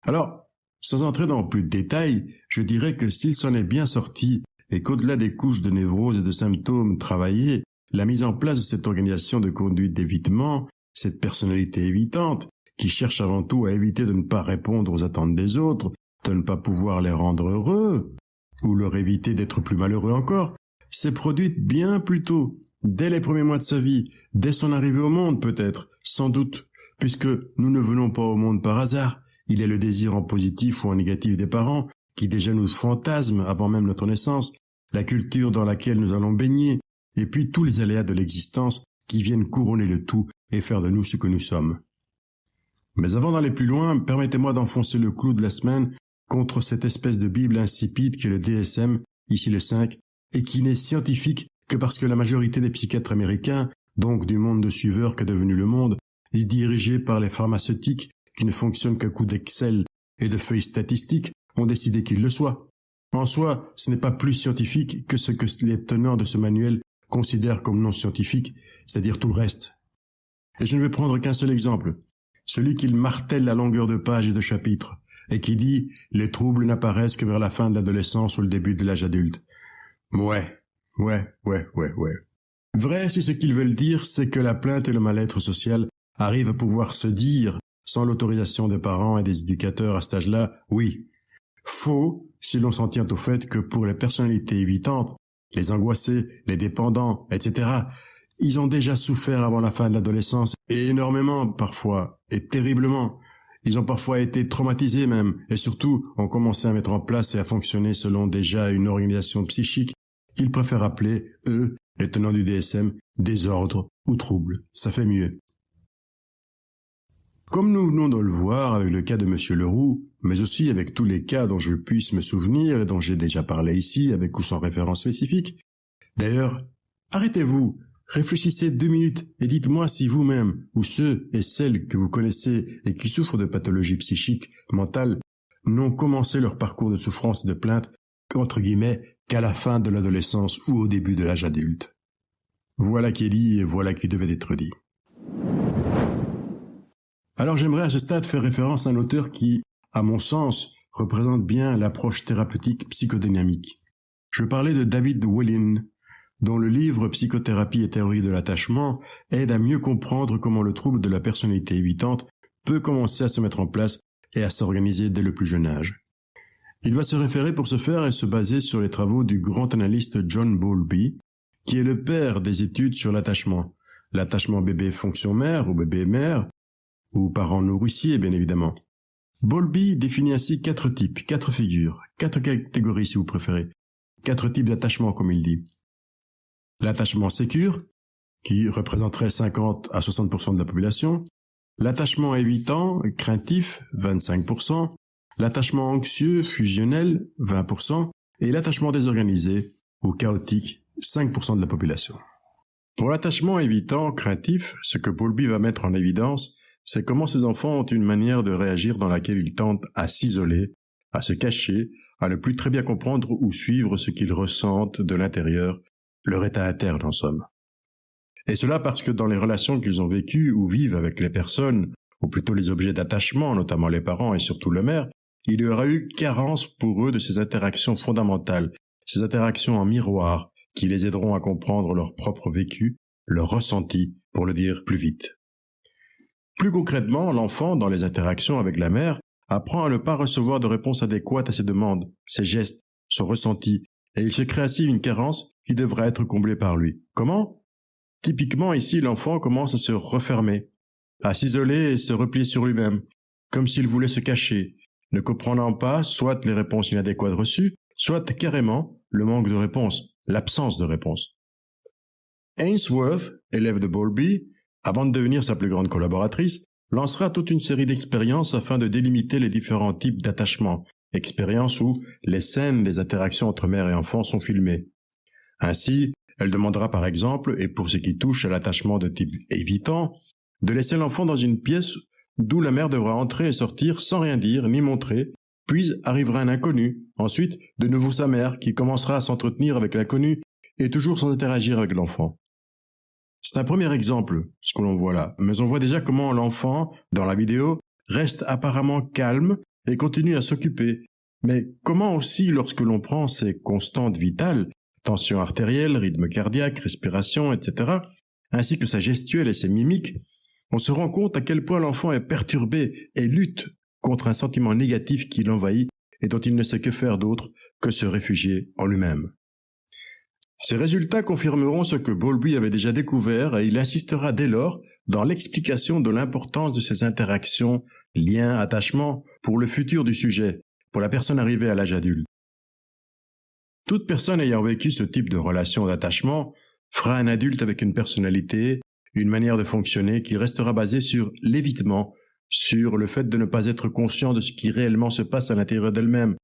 Alors, sans entrer dans plus de détails, je dirais que s'il s'en est bien sorti et qu'au-delà des couches de névrose et de symptômes travaillés, la mise en place de cette organisation de conduite d'évitement, cette personnalité évitante, qui cherche avant tout à éviter de ne pas répondre aux attentes des autres, de ne pas pouvoir les rendre heureux, ou leur éviter d'être plus malheureux encore, s'est produite bien plus tôt, dès les premiers mois de sa vie, dès son arrivée au monde peut-être, sans doute, puisque nous ne venons pas au monde par hasard. Il est le désir en positif ou en négatif des parents qui déjà nous fantasme avant même notre naissance, la culture dans laquelle nous allons baigner, et puis tous les aléas de l'existence qui viennent couronner le tout et faire de nous ce que nous sommes. Mais avant d'aller plus loin, permettez-moi d'enfoncer le clou de la semaine contre cette espèce de Bible insipide qu'est le DSM, ici le 5, et qui n'est scientifique que parce que la majorité des psychiatres américains, donc du monde de suiveurs qu'est devenu le monde, est dirigé par les pharmaceutiques qui ne fonctionnent qu'à coup d'Excel et de feuilles statistiques, ont décidé qu'il le soit. En soi, ce n'est pas plus scientifique que ce que les tenants de ce manuel considèrent comme non scientifique, c'est-à-dire tout le reste. Et je ne vais prendre qu'un seul exemple, celui qu'il martèle à longueur de pages et de chapitres, et qui dit « Les troubles n'apparaissent que vers la fin de l'adolescence ou le début de l'âge adulte ». Ouais. Vrai, si ce qu'ils veulent dire, c'est que la plainte et le mal-être social arrivent à pouvoir se dire, sans l'autorisation des parents et des éducateurs à cet âge-là, oui. Faux, si l'on s'en tient au fait que pour les personnalités évitantes, les angoissés, les dépendants, etc., ils ont déjà souffert avant la fin de l'adolescence, et énormément parfois, et terriblement. Ils ont parfois été traumatisés même, et surtout ont commencé à mettre en place et à fonctionner selon déjà une organisation psychique qu'ils préfèrent appeler, eux, les tenants du DSM, désordre ou trouble. Ça fait mieux. Comme nous venons de le voir avec le cas de M. Leroux, mais aussi avec tous les cas dont je puisse me souvenir et dont j'ai déjà parlé ici avec ou sans référence spécifique, d'ailleurs, arrêtez-vous, réfléchissez 2 minutes et dites-moi si vous-même, ou ceux et celles que vous connaissez et qui souffrent de pathologies psychiques, mentales, n'ont commencé leur parcours de souffrance et de plainte, entre guillemets, qu'à la fin de l'adolescence ou au début de l'âge adulte. Voilà qui est dit et voilà qui devait être dit. Alors j'aimerais à ce stade faire référence à un auteur qui, à mon sens, représente bien l'approche thérapeutique psychodynamique. Je parlais de David Wellin, dont le livre Psychothérapie et théorie de l'attachement aide à mieux comprendre comment le trouble de la personnalité évitante peut commencer à se mettre en place et à s'organiser dès le plus jeune âge. Il va se référer pour ce faire et se baser sur les travaux du grand analyste John Bowlby, qui est le père des études sur l'attachement bébé fonction mère ou bébé mère, ou parent nourricier bien évidemment. Bowlby définit ainsi 4 types, 4 figures, 4 catégories si vous préférez, 4 types d'attachement comme il dit. L'attachement sécure, qui représenterait 50 à 60% de la population, l'attachement évitant, craintif, 25%, l'attachement anxieux, fusionnel, 20%, et l'attachement désorganisé, ou chaotique, 5% de la population. Pour l'attachement évitant, craintif, ce que Bowlby va mettre en évidence, c'est comment ces enfants ont une manière de réagir dans laquelle ils tentent à s'isoler, à se cacher, à ne plus très bien comprendre ou suivre ce qu'ils ressentent de l'intérieur, leur état interne en somme. Et cela parce que dans les relations qu'ils ont vécues ou vivent avec les personnes, ou plutôt les objets d'attachement, notamment les parents et surtout le mère, il y aura eu carence pour eux de ces interactions fondamentales, ces interactions en miroir qui les aideront à comprendre leur propre vécu, leur ressenti, pour le dire plus vite. Plus concrètement, l'enfant, dans les interactions avec la mère, apprend à ne pas recevoir de réponse adéquate à ses demandes, ses gestes, son ressenti, et il se crée ainsi une carence qui devra être comblée par lui. Comment ? Typiquement ici, l'enfant commence à se refermer, à s'isoler et se replier sur lui-même, comme s'il voulait se cacher, ne comprenant pas soit les réponses inadéquates reçues, soit carrément le manque de réponse, l'absence de réponse. Ainsworth, élève de Bowlby, avant de devenir sa plus grande collaboratrice, lancera toute une série d'expériences afin de délimiter les différents types d'attachement, expériences où les scènes des interactions entre mère et enfant sont filmées. Ainsi, elle demandera par exemple, et pour ce qui touche à l'attachement de type évitant, de laisser l'enfant dans une pièce d'où la mère devra entrer et sortir sans rien dire ni montrer, puis arrivera un inconnu, ensuite de nouveau sa mère qui commencera à s'entretenir avec l'inconnu et toujours sans interagir avec l'enfant. C'est un premier exemple, ce que l'on voit là, mais on voit déjà comment l'enfant, dans la vidéo, reste apparemment calme et continue à s'occuper. Mais comment aussi, lorsque l'on prend ses constantes vitales, tension artérielle, rythme cardiaque, respiration, etc., ainsi que sa gestuelle et ses mimiques, on se rend compte à quel point l'enfant est perturbé et lutte contre un sentiment négatif qui l'envahit et dont il ne sait que faire d'autre que se réfugier en lui-même. Ces résultats confirmeront ce que Bowlby avait déjà découvert et il insistera dès lors dans l'explication de l'importance de ces interactions, liens, attachements pour le futur du sujet, pour la personne arrivée à l'âge adulte. Toute personne ayant vécu ce type de relation d'attachement fera un adulte avec une personnalité, une manière de fonctionner qui restera basée sur l'évitement, sur le fait de ne pas être conscient de ce qui réellement se passe à l'intérieur d'elle-même,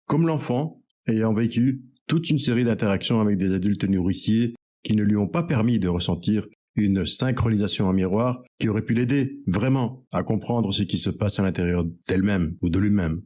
comme l'enfant ayant vécu toute une série d'interactions avec des adultes nourriciers qui ne lui ont pas permis de ressentir une synchronisation en miroir qui aurait pu l'aider vraiment à comprendre ce qui se passe à l'intérieur d'elle-même ou de lui-même.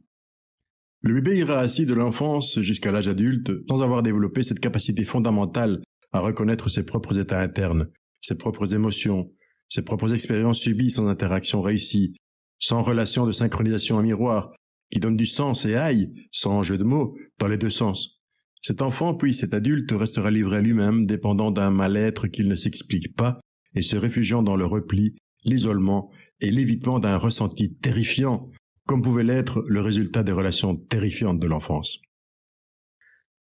Le bébé ira ainsi de l'enfance jusqu'à l'âge adulte sans avoir développé cette capacité fondamentale à reconnaître ses propres états internes, ses propres émotions, ses propres expériences subies sans interaction réussie, sans relation de synchronisation en miroir, qui donne du sens et aille, sans jeu de mots, dans les deux sens. Cet enfant, puis cet adulte, restera livré à lui-même, dépendant d'un mal-être qu'il ne s'explique pas, et se réfugiant dans le repli, l'isolement et l'évitement d'un ressenti terrifiant, comme pouvait l'être le résultat des relations terrifiantes de l'enfance.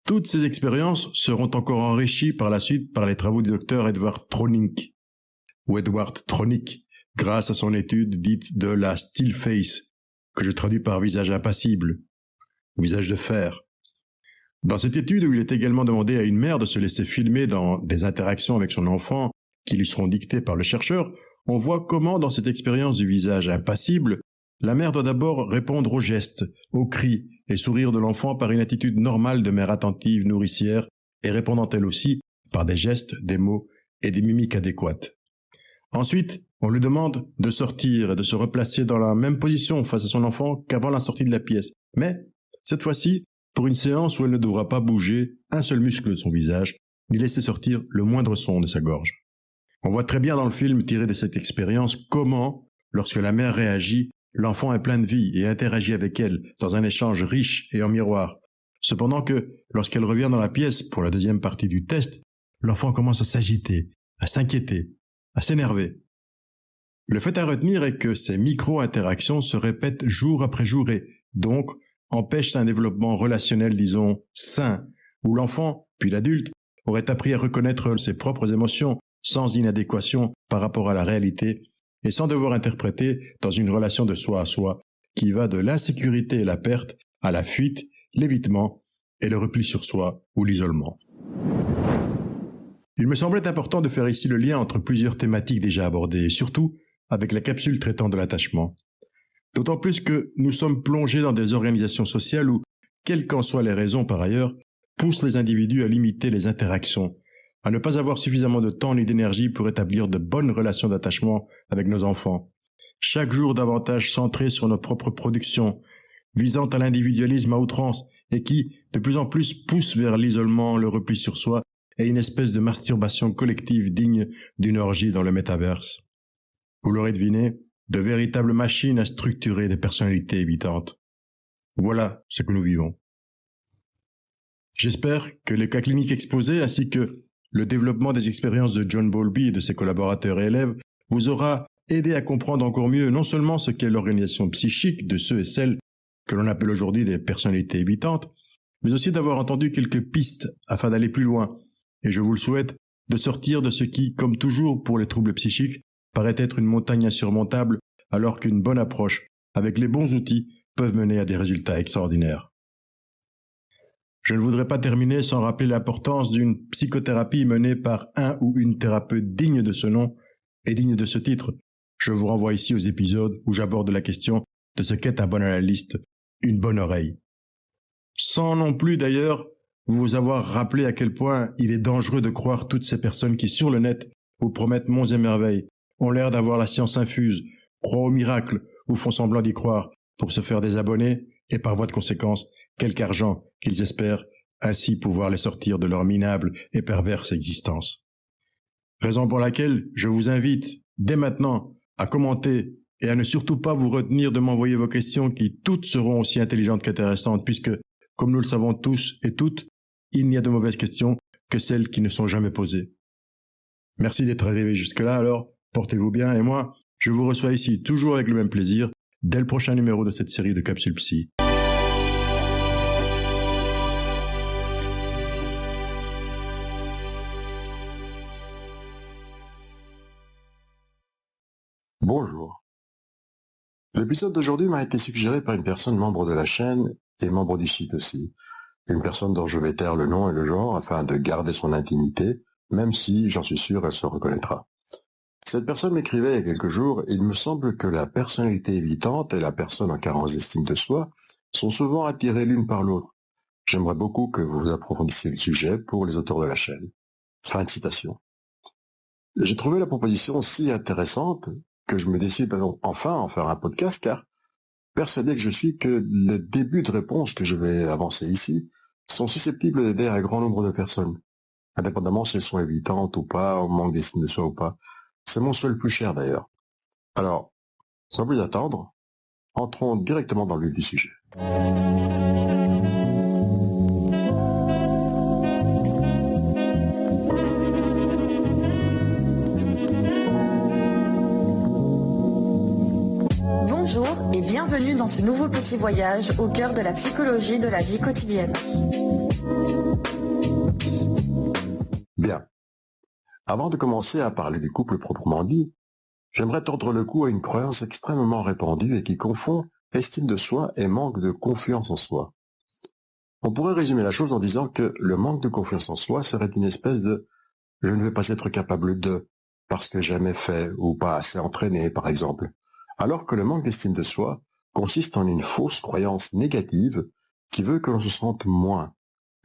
Toutes ces expériences seront encore enrichies par la suite par les travaux du docteur Edward Tronick, grâce à son étude dite de la still face, que je traduis par visage impassible, visage de fer. Dans cette étude où il est également demandé à une mère de se laisser filmer dans des interactions avec son enfant qui lui seront dictées par le chercheur, on voit comment dans cette expérience du visage impassible, la mère doit d'abord répondre aux gestes, aux cris et sourire de l'enfant par une attitude normale de mère attentive, nourricière, et répondant elle aussi par des gestes, des mots et des mimiques adéquates. Ensuite, on lui demande de sortir et de se replacer dans la même position face à son enfant qu'avant la sortie de la pièce, mais cette fois-ci, pour une séance où elle ne devra pas bouger un seul muscle de son visage, ni laisser sortir le moindre son de sa gorge. On voit très bien dans le film tiré de cette expérience comment, lorsque la mère réagit, l'enfant est plein de vie et interagit avec elle dans un échange riche et en miroir. Cependant que, lorsqu'elle revient dans la pièce pour la deuxième partie du test, l'enfant commence à s'agiter, à s'inquiéter, à s'énerver. Le fait à retenir est que ces micro-interactions se répètent jour après jour et, donc, empêchent un développement relationnel, disons, sain, où l'enfant, puis l'adulte, aurait appris à reconnaître ses propres émotions sans inadéquation par rapport à la réalité et sans devoir interpréter dans une relation de soi à soi qui va de l'insécurité et la perte à la fuite, l'évitement et le repli sur soi ou l'isolement. Il me semblait important de faire ici le lien entre plusieurs thématiques déjà abordées et surtout avec la capsule traitant de l'attachement. D'autant plus que nous sommes plongés dans des organisations sociales où, quelles qu'en soient les raisons par ailleurs, poussent les individus à limiter les interactions, à ne pas avoir suffisamment de temps ni d'énergie pour établir de bonnes relations d'attachement avec nos enfants. Chaque jour davantage centrés sur nos propres productions, visant à l'individualisme à outrance et qui, de plus en plus, poussent vers l'isolement, le repli sur soi et une espèce de masturbation collective digne d'une orgie dans le métaverse. Vous l'aurez deviné, de véritables machines à structurer des personnalités évitantes. Voilà ce que nous vivons. J'espère que les cas cliniques exposés ainsi que le développement des expériences de John Bowlby et de ses collaborateurs et élèves vous aura aidé à comprendre encore mieux non seulement ce qu'est l'organisation psychique de ceux et celles que l'on appelle aujourd'hui des personnalités évitantes, mais aussi d'avoir entendu quelques pistes afin d'aller plus loin, et je vous le souhaite, de sortir de ce qui, comme toujours pour les troubles psychiques, paraît être une montagne insurmontable, alors qu'une bonne approche, avec les bons outils, peuvent mener à des résultats extraordinaires. Je ne voudrais pas terminer sans rappeler l'importance d'une psychothérapie menée par un ou une thérapeute digne de ce nom et digne de ce titre. Je vous renvoie ici aux épisodes où j'aborde la question de ce qu'est un bon analyste, une bonne oreille. Sans non plus d'ailleurs vous avoir rappelé à quel point il est dangereux de croire toutes ces personnes qui sur le net vous promettent monts et merveilles, ont l'air d'avoir la science infuse, croient au miracle ou font semblant d'y croire pour se faire des abonnés et par voie de conséquence quelque argent qu'ils espèrent ainsi pouvoir les sortir de leur minable et perverse existence. Raison pour laquelle je vous invite dès maintenant à commenter et à ne surtout pas vous retenir de m'envoyer vos questions qui toutes seront aussi intelligentes qu'intéressantes puisque, comme nous le savons tous et toutes, il n'y a de mauvaises questions que celles qui ne sont jamais posées. Merci d'être arrivé jusque-là alors, portez-vous bien et moi, je vous reçois ici toujours avec le même plaisir dès le prochain numéro de cette série de Capsules Psy. Bonjour. L'épisode d'aujourd'hui m'a été suggéré par une personne membre de la chaîne et membre du site aussi. Une personne dont je vais taire le nom et le genre afin de garder son intimité, même si, j'en suis sûr, elle se reconnaîtra. Cette personne m'écrivait il y a quelques jours, il me semble que la personnalité évitante et la personne en carence d'estime de soi sont souvent attirées l'une par l'autre. J'aimerais beaucoup que vous approfondissiez le sujet pour les auteurs de la chaîne. Fin de citation. J'ai trouvé la proposition si intéressante que je me décide enfin à en faire un podcast, car persuadé que je suis que les débuts de réponse que je vais avancer ici sont susceptibles d'aider un grand nombre de personnes, indépendamment si elles sont évitantes ou pas, au manque d'estime de soi ou pas. C'est mon souhait le plus cher d'ailleurs. Alors, sans plus attendre, entrons directement dans le vif du sujet. Bonjour et bienvenue dans ce nouveau petit voyage au cœur de la psychologie de la vie quotidienne. Bien. Avant de commencer à parler du couple proprement dit, j'aimerais tordre le cou à une croyance extrêmement répandue et qui confond estime de soi et manque de confiance en soi. On pourrait résumer la chose en disant que le manque de confiance en soi serait une espèce de « je ne vais pas être capable de » parce que jamais fait ou pas assez entraîné, par exemple. Alors que le manque d'estime de soi consiste en une fausse croyance négative qui veut que l'on se sente moins,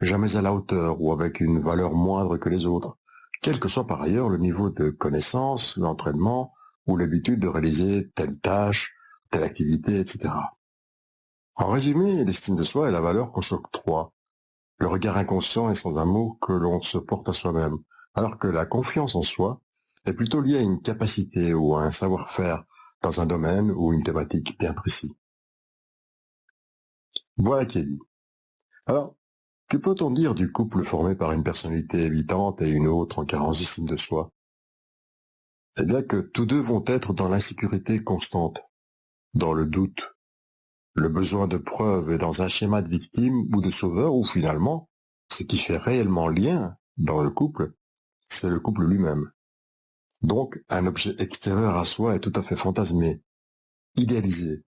jamais à la hauteur ou avec une valeur moindre que les autres, quel que soit par ailleurs le niveau de connaissance, l'entraînement ou l'habitude de réaliser telle tâche, telle activité, etc. En résumé, l'estime de soi est la valeur qu'on s'octroie, le regard inconscient et sans amour que l'on se porte à soi-même, alors que la confiance en soi est plutôt liée à une capacité ou à un savoir-faire dans un domaine ou une thématique bien précis. Voilà qui est dit. Alors, que peut-on dire du couple formé par une personnalité évitante et une autre en carence d'estime de soi? Eh bien que tous deux vont être dans l'insécurité constante, dans le doute, le besoin de preuves et dans un schéma de victime ou de sauveur où finalement, ce qui fait réellement lien dans le couple, c'est le couple lui-même. Donc, un objet extérieur à soi est tout à fait fantasmé, idéalisé.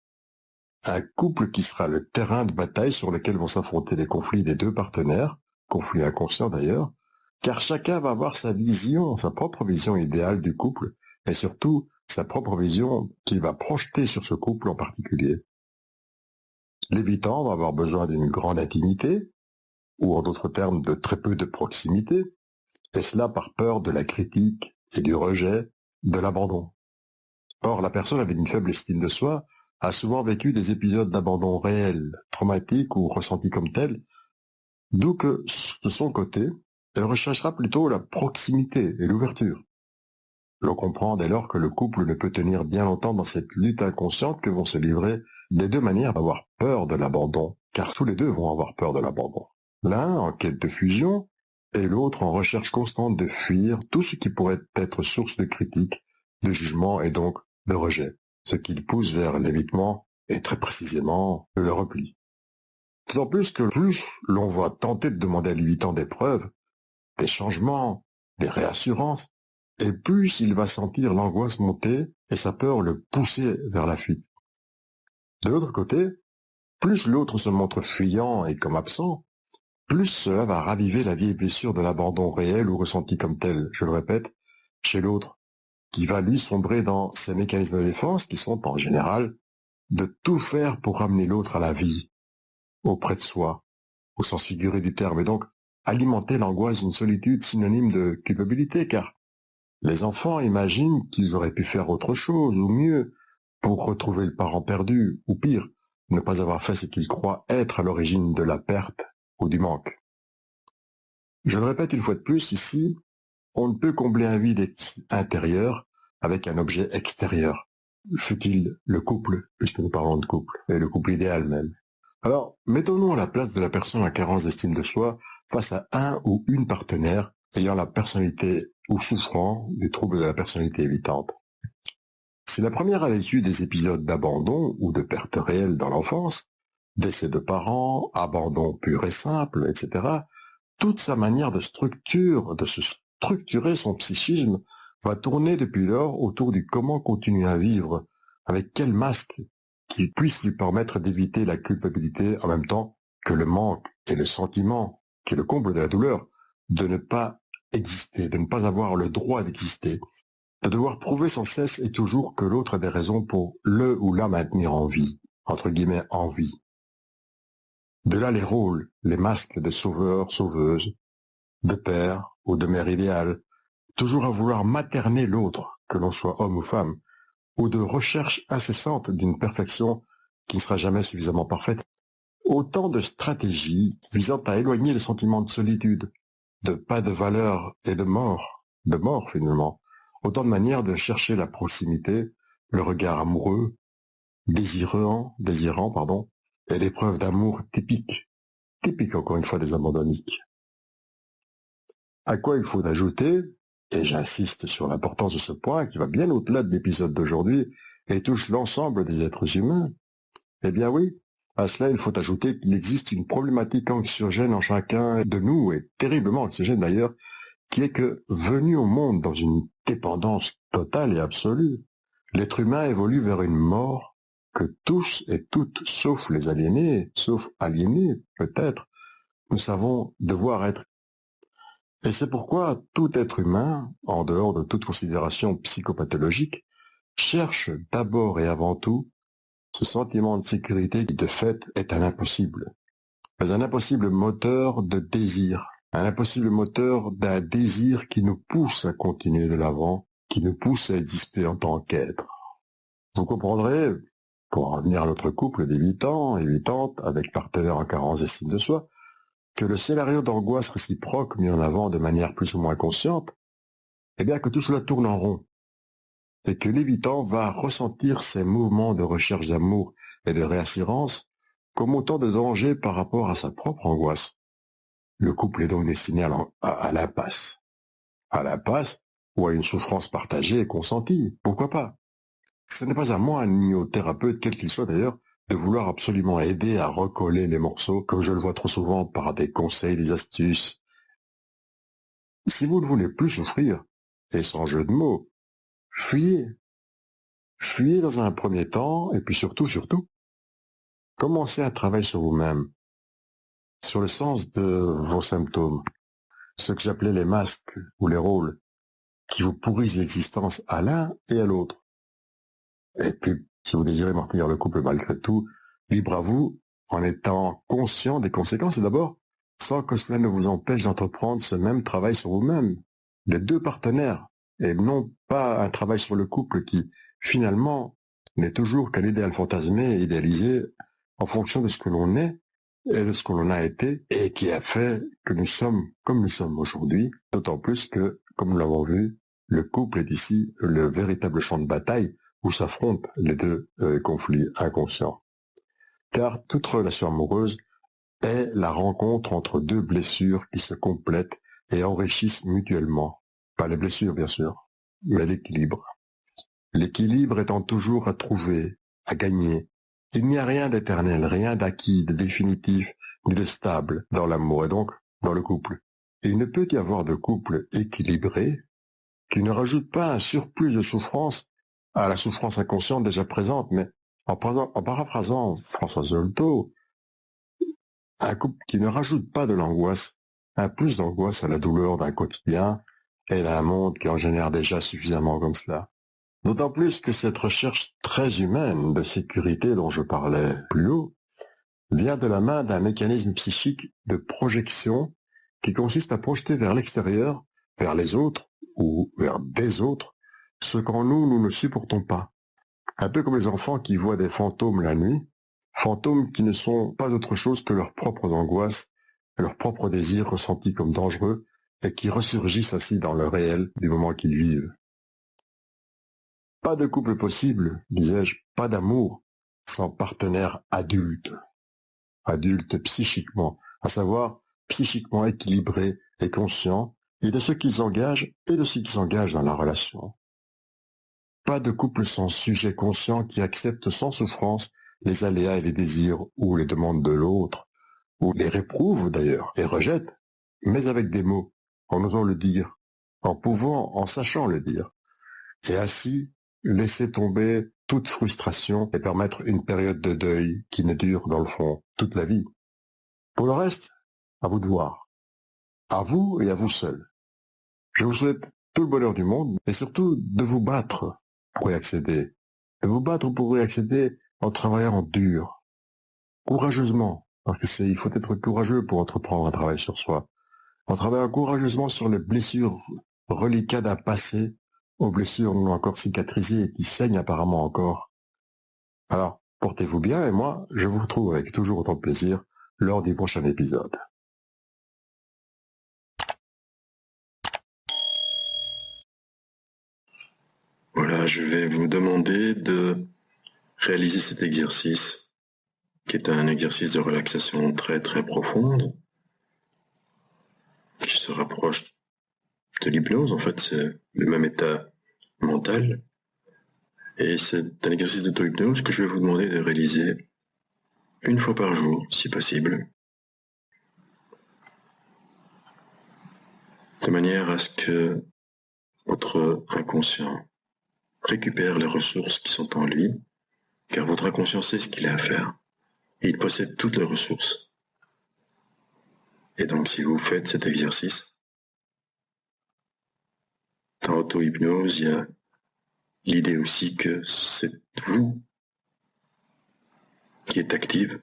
Un couple qui sera le terrain de bataille sur lequel vont s'affronter les conflits des deux partenaires, conflits inconscients d'ailleurs, car chacun va avoir sa vision, sa propre vision idéale du couple, et surtout sa propre vision qu'il va projeter sur ce couple en particulier. L'évitant va avoir besoin d'une grande intimité, ou en d'autres termes de très peu de proximité, et cela par peur de la critique et du rejet, de l'abandon. Or, la personne avec une faible estime de soi a souvent vécu des épisodes d'abandon réels, traumatiques ou ressentis comme tels, d'où que, de son côté, Elle recherchera plutôt la proximité et l'ouverture. L'on comprend dès lors que le couple ne peut tenir bien longtemps dans cette lutte inconsciente que vont se livrer des deux manières d'avoir peur de l'abandon, car tous les deux vont avoir peur de l'abandon. L'un en quête de fusion, et l'autre en recherche constante de fuir tout ce qui pourrait être source de critique, de jugement et donc de rejet, ce qui le pousse vers l'évitement et très précisément le repli. D'autant plus que plus l'on va tenter de demander à l'évitant des preuves, des changements, des réassurances, et plus il va sentir l'angoisse monter et sa peur le pousser vers la fuite. De l'autre côté, plus l'autre se montre fuyant et comme absent, plus cela va raviver la vieille blessure de l'abandon réel ou ressenti comme tel, je le répète, chez l'autre, qui va lui sombrer dans ses mécanismes de défense qui sont en général de tout faire pour ramener l'autre à la vie, auprès de soi, au sens figuré du terme, et donc alimenter l'angoisse d'une solitude synonyme de culpabilité, car les enfants imaginent qu'ils auraient pu faire autre chose ou mieux pour retrouver le parent perdu, ou pire, ne pas avoir fait ce qu'ils croient être à l'origine de la perte ou du manque. Je le répète une fois de plus, ici, on ne peut combler un vide intérieur avec un objet extérieur, fût-il le couple, puisque nous parlons de couple, et le couple idéal même. Alors, mettons-nous à la place de la personne à carence d'estime de soi face à un ou une partenaire ayant la personnalité ou souffrant du trouble de la personnalité évitante. Si la première a vécu des épisodes d'abandon ou de perte réelle dans l'enfance, décès de parents, abandon pur et simple, etc., toute sa manière de se structurer son psychisme va tourner depuis lors autour du comment continuer à vivre, avec quel masque qui puisse lui permettre d'éviter la culpabilité en même temps que le manque et le sentiment, qui est le comble de la douleur, de ne pas exister, de ne pas avoir le droit d'exister, de devoir prouver sans cesse et toujours que l'autre a des raisons pour le ou la maintenir en vie, entre guillemets en vie. De là les rôles, les masques de sauveur, sauveuse, de père ou de mère idéale, toujours à vouloir materner l'autre, que l'on soit homme ou femme, ou de recherche incessante d'une perfection qui ne sera jamais suffisamment parfaite. Autant de stratégies visant à éloigner le sentiment de solitude, de pas de valeur et de mort finalement. Autant de manières de chercher la proximité, le regard amoureux, désirant, et l'épreuve d'amour typique encore une fois des abandonniques. À quoi il faut ajouter, et j'insiste sur l'importance de ce point qui va bien au-delà de l'épisode d'aujourd'hui et touche l'ensemble des êtres humains, eh bien oui, à cela il faut ajouter qu'il existe une problématique anxiogène en chacun de nous, et terriblement anxiogène d'ailleurs, qui est que, venu au monde dans une dépendance totale et absolue, l'être humain évolue vers une mort que tous et toutes, sauf aliénés peut-être, nous savons devoir être. Et c'est pourquoi tout être humain, en dehors de toute considération psychopathologique, cherche d'abord et avant tout ce sentiment de sécurité qui de fait est un impossible. Mais un impossible moteur de désir, un impossible moteur d'un désir qui nous pousse à continuer de l'avant, qui nous pousse à exister en tant qu'être. Vous comprendrez, pour revenir à notre couple d'évitants, évitantes, avec partenaire en carence d'estime de soi, que le scénario d'angoisse réciproque mis en avant de manière plus ou moins consciente, eh bien que tout cela tourne en rond, et que l'évitant va ressentir ces mouvements de recherche d'amour et de réassurance comme autant de danger par rapport à sa propre angoisse. Le couple est donc destiné à l'impasse. À l'impasse ou à une souffrance partagée et consentie, pourquoi pas? Ce n'est pas à moi, ni au thérapeute, quel qu'il soit d'ailleurs, de vouloir absolument aider à recoller les morceaux, comme je le vois trop souvent par des conseils, des astuces. Si vous ne voulez plus souffrir, et sans jeu de mots, fuyez. Fuyez dans un premier temps, et puis surtout, commencez un travail sur vous-même, sur le sens de vos symptômes, ce que j'appelais les masques ou les rôles, qui vous pourrissent l'existence à l'un et à l'autre. Et puis, si vous désirez maintenir le couple malgré tout, libre à vous, en étant conscient des conséquences, et d'abord, sans que cela ne vous empêche d'entreprendre ce même travail sur vous-même, les deux partenaires, et non pas un travail sur le couple qui, finalement, n'est toujours qu'un idéal fantasmé et idéalisé en fonction de ce que l'on est et de ce qu'on en a été et qui a fait que nous sommes comme nous sommes aujourd'hui, d'autant plus que, comme nous l'avons vu, le couple est ici le véritable champ de bataille où s'affrontent les deux conflits inconscients. Car toute relation amoureuse est la rencontre entre deux blessures qui se complètent et enrichissent mutuellement. Pas les blessures, bien sûr, mais l'équilibre. L'équilibre étant toujours à trouver, à gagner. Il n'y a rien d'éternel, rien d'acquis, de définitif, ni de stable dans l'amour et donc dans le couple. Et il ne peut y avoir de couple équilibré qui ne rajoute pas un surplus de souffrance à la souffrance inconsciente déjà présente, mais en paraphrasant François Zolto, un couple qui ne rajoute pas de l'angoisse, un plus d'angoisse à la douleur d'un quotidien et d'un monde qui en génère déjà suffisamment comme cela. D'autant plus que cette recherche très humaine de sécurité dont je parlais plus haut vient de la main d'un mécanisme psychique de projection qui consiste à projeter vers l'extérieur, vers les autres ou vers des autres, ce qu'en nous ne supportons pas. Un peu comme les enfants qui voient des fantômes la nuit, fantômes qui ne sont pas autre chose que leurs propres angoisses, leurs propres désirs ressentis comme dangereux et qui ressurgissent ainsi dans le réel du moment qu'ils vivent. Pas de couple possible, disais-je, pas d'amour, sans partenaire adulte. Adulte psychiquement, à savoir psychiquement équilibré et conscient, et de ce qu'ils engagent et de ce qui s'engage dans la relation. Pas de couple sans sujet conscient qui accepte sans souffrance les aléas et les désirs ou les demandes de l'autre, ou les réprouve d'ailleurs et rejette, mais avec des mots, en osant le dire, en sachant le dire, et ainsi laisser tomber toute frustration et permettre une période de deuil qui ne dure dans le fond toute la vie. Pour le reste, à vous de voir, à vous et à vous seul. Je vous souhaite tout le bonheur du monde et surtout de vous battre pour y accéder. De vous battre pour y accéder en travaillant dur, courageusement, parce que il faut être courageux pour entreprendre un travail sur soi, en travaillant courageusement sur les blessures reliquats d'un passé, aux blessures non encore cicatrisées et qui saignent apparemment encore. Alors, portez-vous bien et moi, je vous retrouve avec toujours autant de plaisir lors du prochain épisode. Voilà, je vais vous demander de réaliser cet exercice, qui est un exercice de relaxation très très profonde, qui se rapproche de l'hypnose. En fait, c'est le même état mental. Et c'est un exercice d'auto-hypnose que je vais vous demander de réaliser une fois par jour, si possible, de manière à ce que votre inconscient récupère les ressources qui sont en lui, car votre inconscient sait ce qu'il a à faire, et il possède toutes les ressources. Et donc, si vous faites cet exercice, dans l'auto-hypnose, il y a l'idée aussi que c'est vous qui êtes active,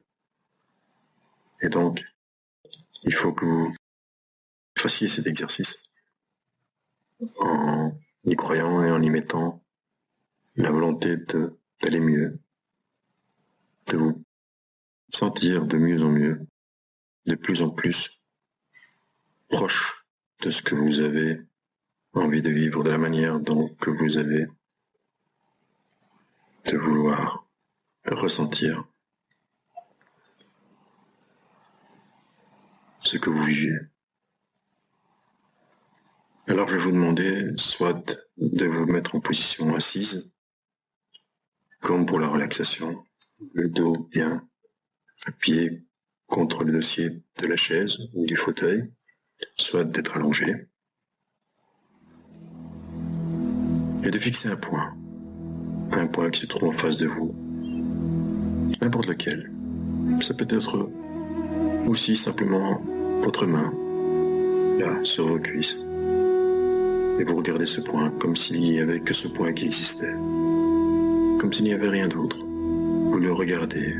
et donc, il faut que vous fassiez cet exercice en y croyant et en y mettant la volonté d'aller mieux, de vous sentir de mieux en mieux, de plus en plus proche de ce que vous avez envie de vivre, de la manière dont que vous avez de vouloir ressentir ce que vous vivez. Alors je vais vous demander soit de vous mettre en position assise, comme pour la relaxation, le dos bien appuyé contre le dossier de la chaise ou du fauteuil, soit d'être allongé, et de fixer un point qui se trouve en face de vous, n'importe lequel. Ça peut être aussi simplement votre main, là, sur vos cuisses. Et vous regardez ce point comme s'il n'y avait que ce point qui existait. Comme s'il n'y avait rien d'autre. Vous le regardez.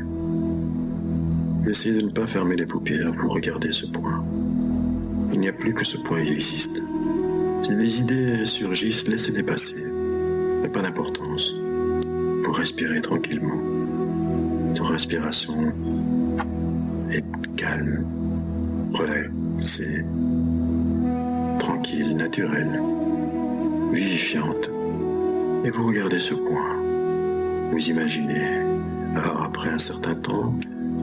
Essayez de ne pas fermer les paupières, vous regardez ce point. Il n'y a plus que ce point qui existe. Si des idées surgissent, laissez-les passer. Il n'y a pas d'importance. Vous respirez tranquillement. Votre respiration est calme, relaxée, tranquille, naturelle, vivifiante. Et vous regardez ce point. Vous imaginez. Alors après un certain temps,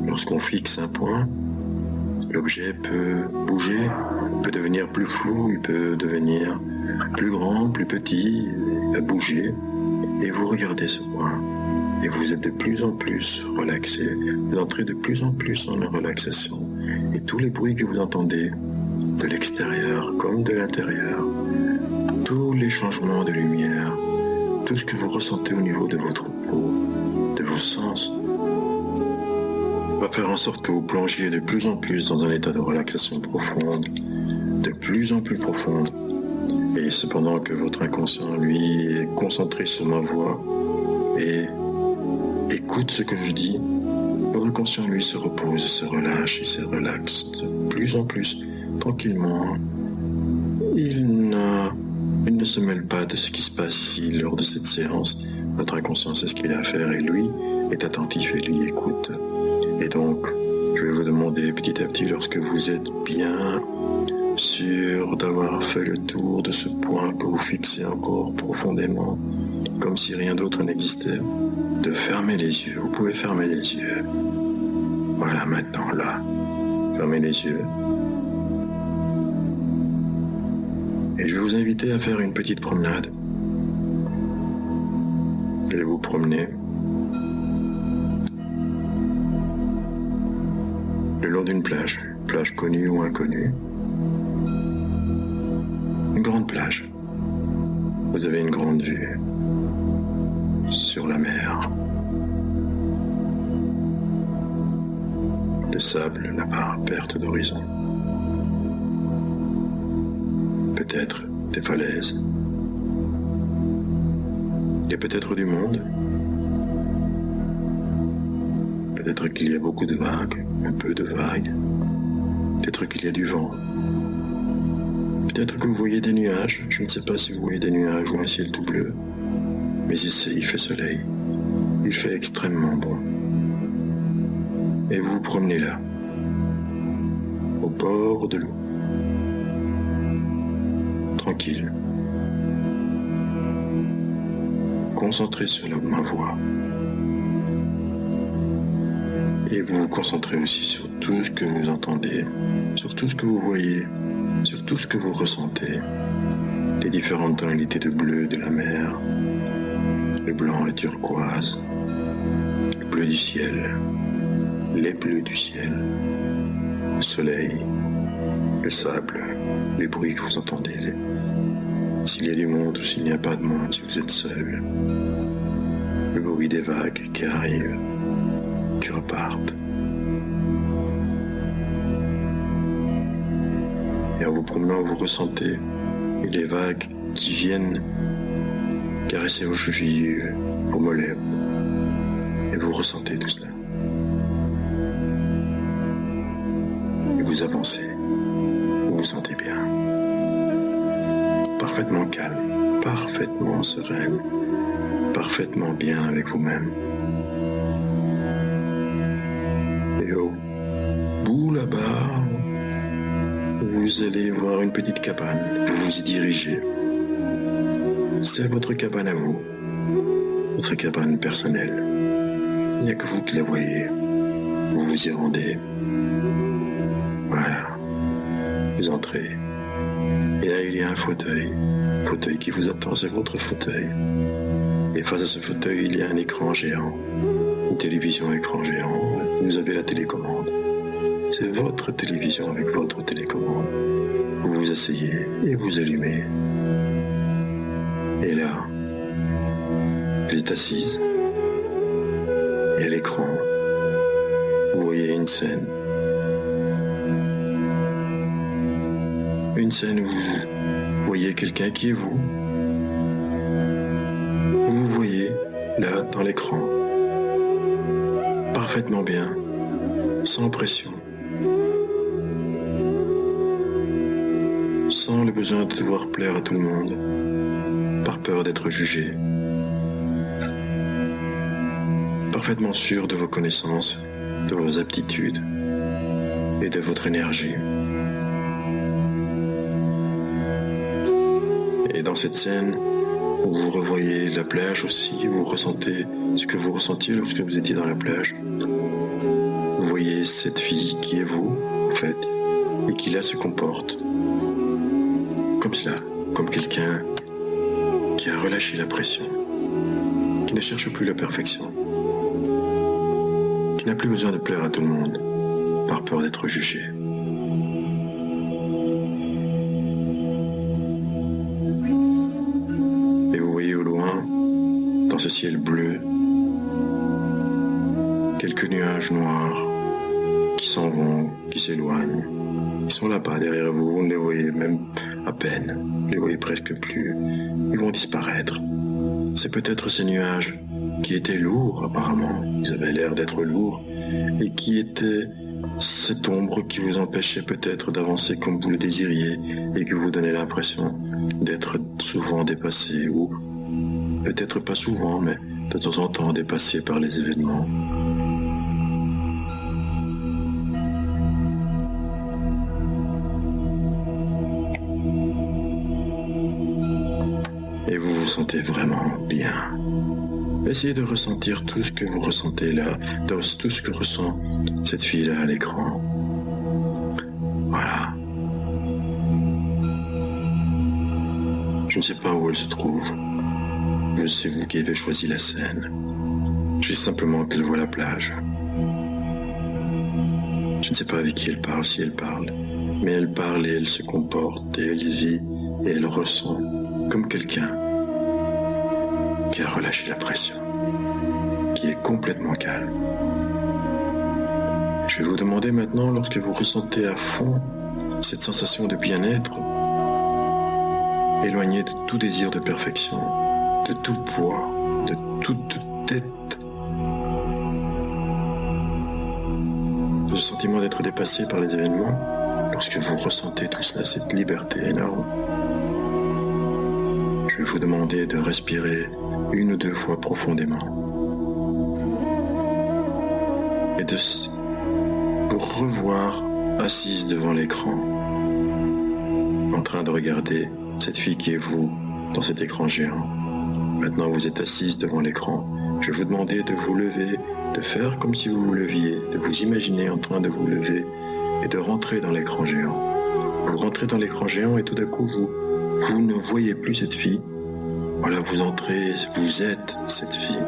lorsqu'on fixe un point, l'objet peut bouger, peut devenir plus flou, il peut devenir plus grand, plus petit, il va bouger. Et vous regardez ce point. Et vous êtes de plus en plus relaxé. Vous entrez de plus en plus en relaxation. Et tous les bruits que vous entendez, de l'extérieur comme de l'intérieur, tous les changements de lumière, tout ce que vous ressentez au niveau de votre peau, de vos sens, va faire en sorte que vous plongiez de plus en plus dans un état de relaxation profonde, de plus en plus profonde. Et cependant que votre inconscient, lui, est concentré sur ma voix et écoute ce que je dis, votre inconscient, lui, se repose, se relâche, il se relaxe de plus en plus, tranquillement. Il ne se mêle pas de ce qui se passe ici lors de cette séance. Votre inconscient sait ce qu'il a à faire et lui est attentif et lui écoute. Et donc, je vais vous demander petit à petit, lorsque vous êtes bien sûr d'avoir fait le tour de ce point que vous fixez encore profondément, comme si rien d'autre n'existait, de fermer les yeux. Vous pouvez fermer les yeux. Voilà, maintenant, là. Fermez les yeux. Et je vais vous inviter à faire une petite promenade. Allez vous promener le long d'une plage connue ou inconnue. Une grande plage. Vous avez une grande vue sur la mer. Le sable là-bas à perte d'horizon. Peut-être des falaises. Et peut-être du monde. Peut-être qu'il y a beaucoup de vagues, un peu de vagues. Peut-être qu'il y a du vent. Peut-être que vous voyez des nuages. Je ne sais pas si vous voyez des nuages ou un ciel tout bleu. Mais ici, il fait soleil. Il fait extrêmement bon. Et vous vous promenez là, au bord de l'eau. Tranquille. Concentré sur ma voix. Et vous vous concentrez aussi sur tout ce que vous entendez, sur tout ce que vous voyez, sur tout ce que vous ressentez. Les différentes tonalités de bleu de la mer, le blanc, le turquoise, le bleu du ciel, les bleus du ciel, le soleil, le sable, les bruits que vous entendez, s'il y a du monde ou s'il n'y a pas de monde, si vous êtes seul, le bruit des vagues qui arrivent, qui repartent. Et en vous promenant, vous ressentez les vagues qui viennent caresser vos chevilles, vos mollets, et vous ressentez tout cela. Et vous avancez, vous vous sentez bien, parfaitement calme, parfaitement sereine, parfaitement bien avec vous-même. Et au bout là-bas, vous allez voir une petite cabane, vous vous y dirigez. C'est votre cabane à vous, votre cabane personnelle. Il n'y a que vous qui la voyez. Vous vous y rendez. Voilà. Vous entrez. Et là, il y a un fauteuil qui vous attend, c'est votre fauteuil. Et face à ce fauteuil, il y a un écran géant, une télévision écran géant. Vous avez la télécommande. C'est votre télévision avec votre télécommande. Vous vous asseyez et vous allumez. Et là, vous êtes assise. Et à l'écran, vous voyez une scène. Une scène où vous voyez quelqu'un qui est vous. Vous vous voyez là dans l'écran. Parfaitement bien, sans pression. Sans le besoin de devoir plaire à tout le monde, par peur d'être jugé. Parfaitement sûr de vos connaissances, de vos aptitudes, et de votre énergie. Et dans cette scène, où vous revoyez la plage aussi, vous ressentez ce que vous ressentiez lorsque vous étiez dans la plage. Vous voyez cette fille qui est vous, en fait, et qui là se comporte comme cela, comme quelqu'un qui a relâché la pression, qui ne cherche plus la perfection, qui n'a plus besoin de plaire à tout le monde par peur d'être jugé. Et vous voyez au loin, dans ce ciel bleu, quelques nuages noirs qui s'en vont, qui s'éloignent. Ils sont là-bas derrière vous, vous ne les voyez même à peine, vous ne les voyez presque plus, ils vont disparaître. C'est peut-être ces nuages qui étaient lourds apparemment, ils avaient l'air d'être lourds, et qui étaient cette ombre qui vous empêchait peut-être d'avancer comme vous le désiriez et qui vous donnait l'impression d'être souvent dépassé, ou peut-être pas souvent, mais de temps en temps dépassé par les événements. Et vous vous sentez vraiment bien. Essayez de ressentir tout ce que vous ressentez là, tout ce que ressent cette fille-là à l'écran. Voilà. Je ne sais pas où elle se trouve. Je sais vous qui avez choisi la scène. Je sais simplement qu'elle voit la plage. Je ne sais pas avec qui elle parle, si elle parle. Mais elle parle et elle se comporte et elle vit et elle ressent comme quelqu'un qui a relâché la pression, qui est complètement calme. Je vais vous demander maintenant, lorsque vous ressentez à fond cette sensation de bien-être, éloigné de tout désir de perfection, de tout poids, de toute tête, de ce sentiment d'être dépassé par les événements, lorsque vous ressentez tout cela, cette liberté énorme, je vais vous demander de respirer 1 ou 2 fois profondément et de vous revoir assise devant l'écran, en train de regarder cette fille qui est vous dans cet écran géant. Maintenant vous êtes assise devant l'écran. Je vais vous demander de vous lever, de faire comme si vous vous leviez, de vous imaginer en train de vous lever et de rentrer dans l'écran géant. Vous rentrez dans l'écran géant et tout d'un coup vous ne voyez plus cette fille. Voilà, vous entrez, vous êtes cette fille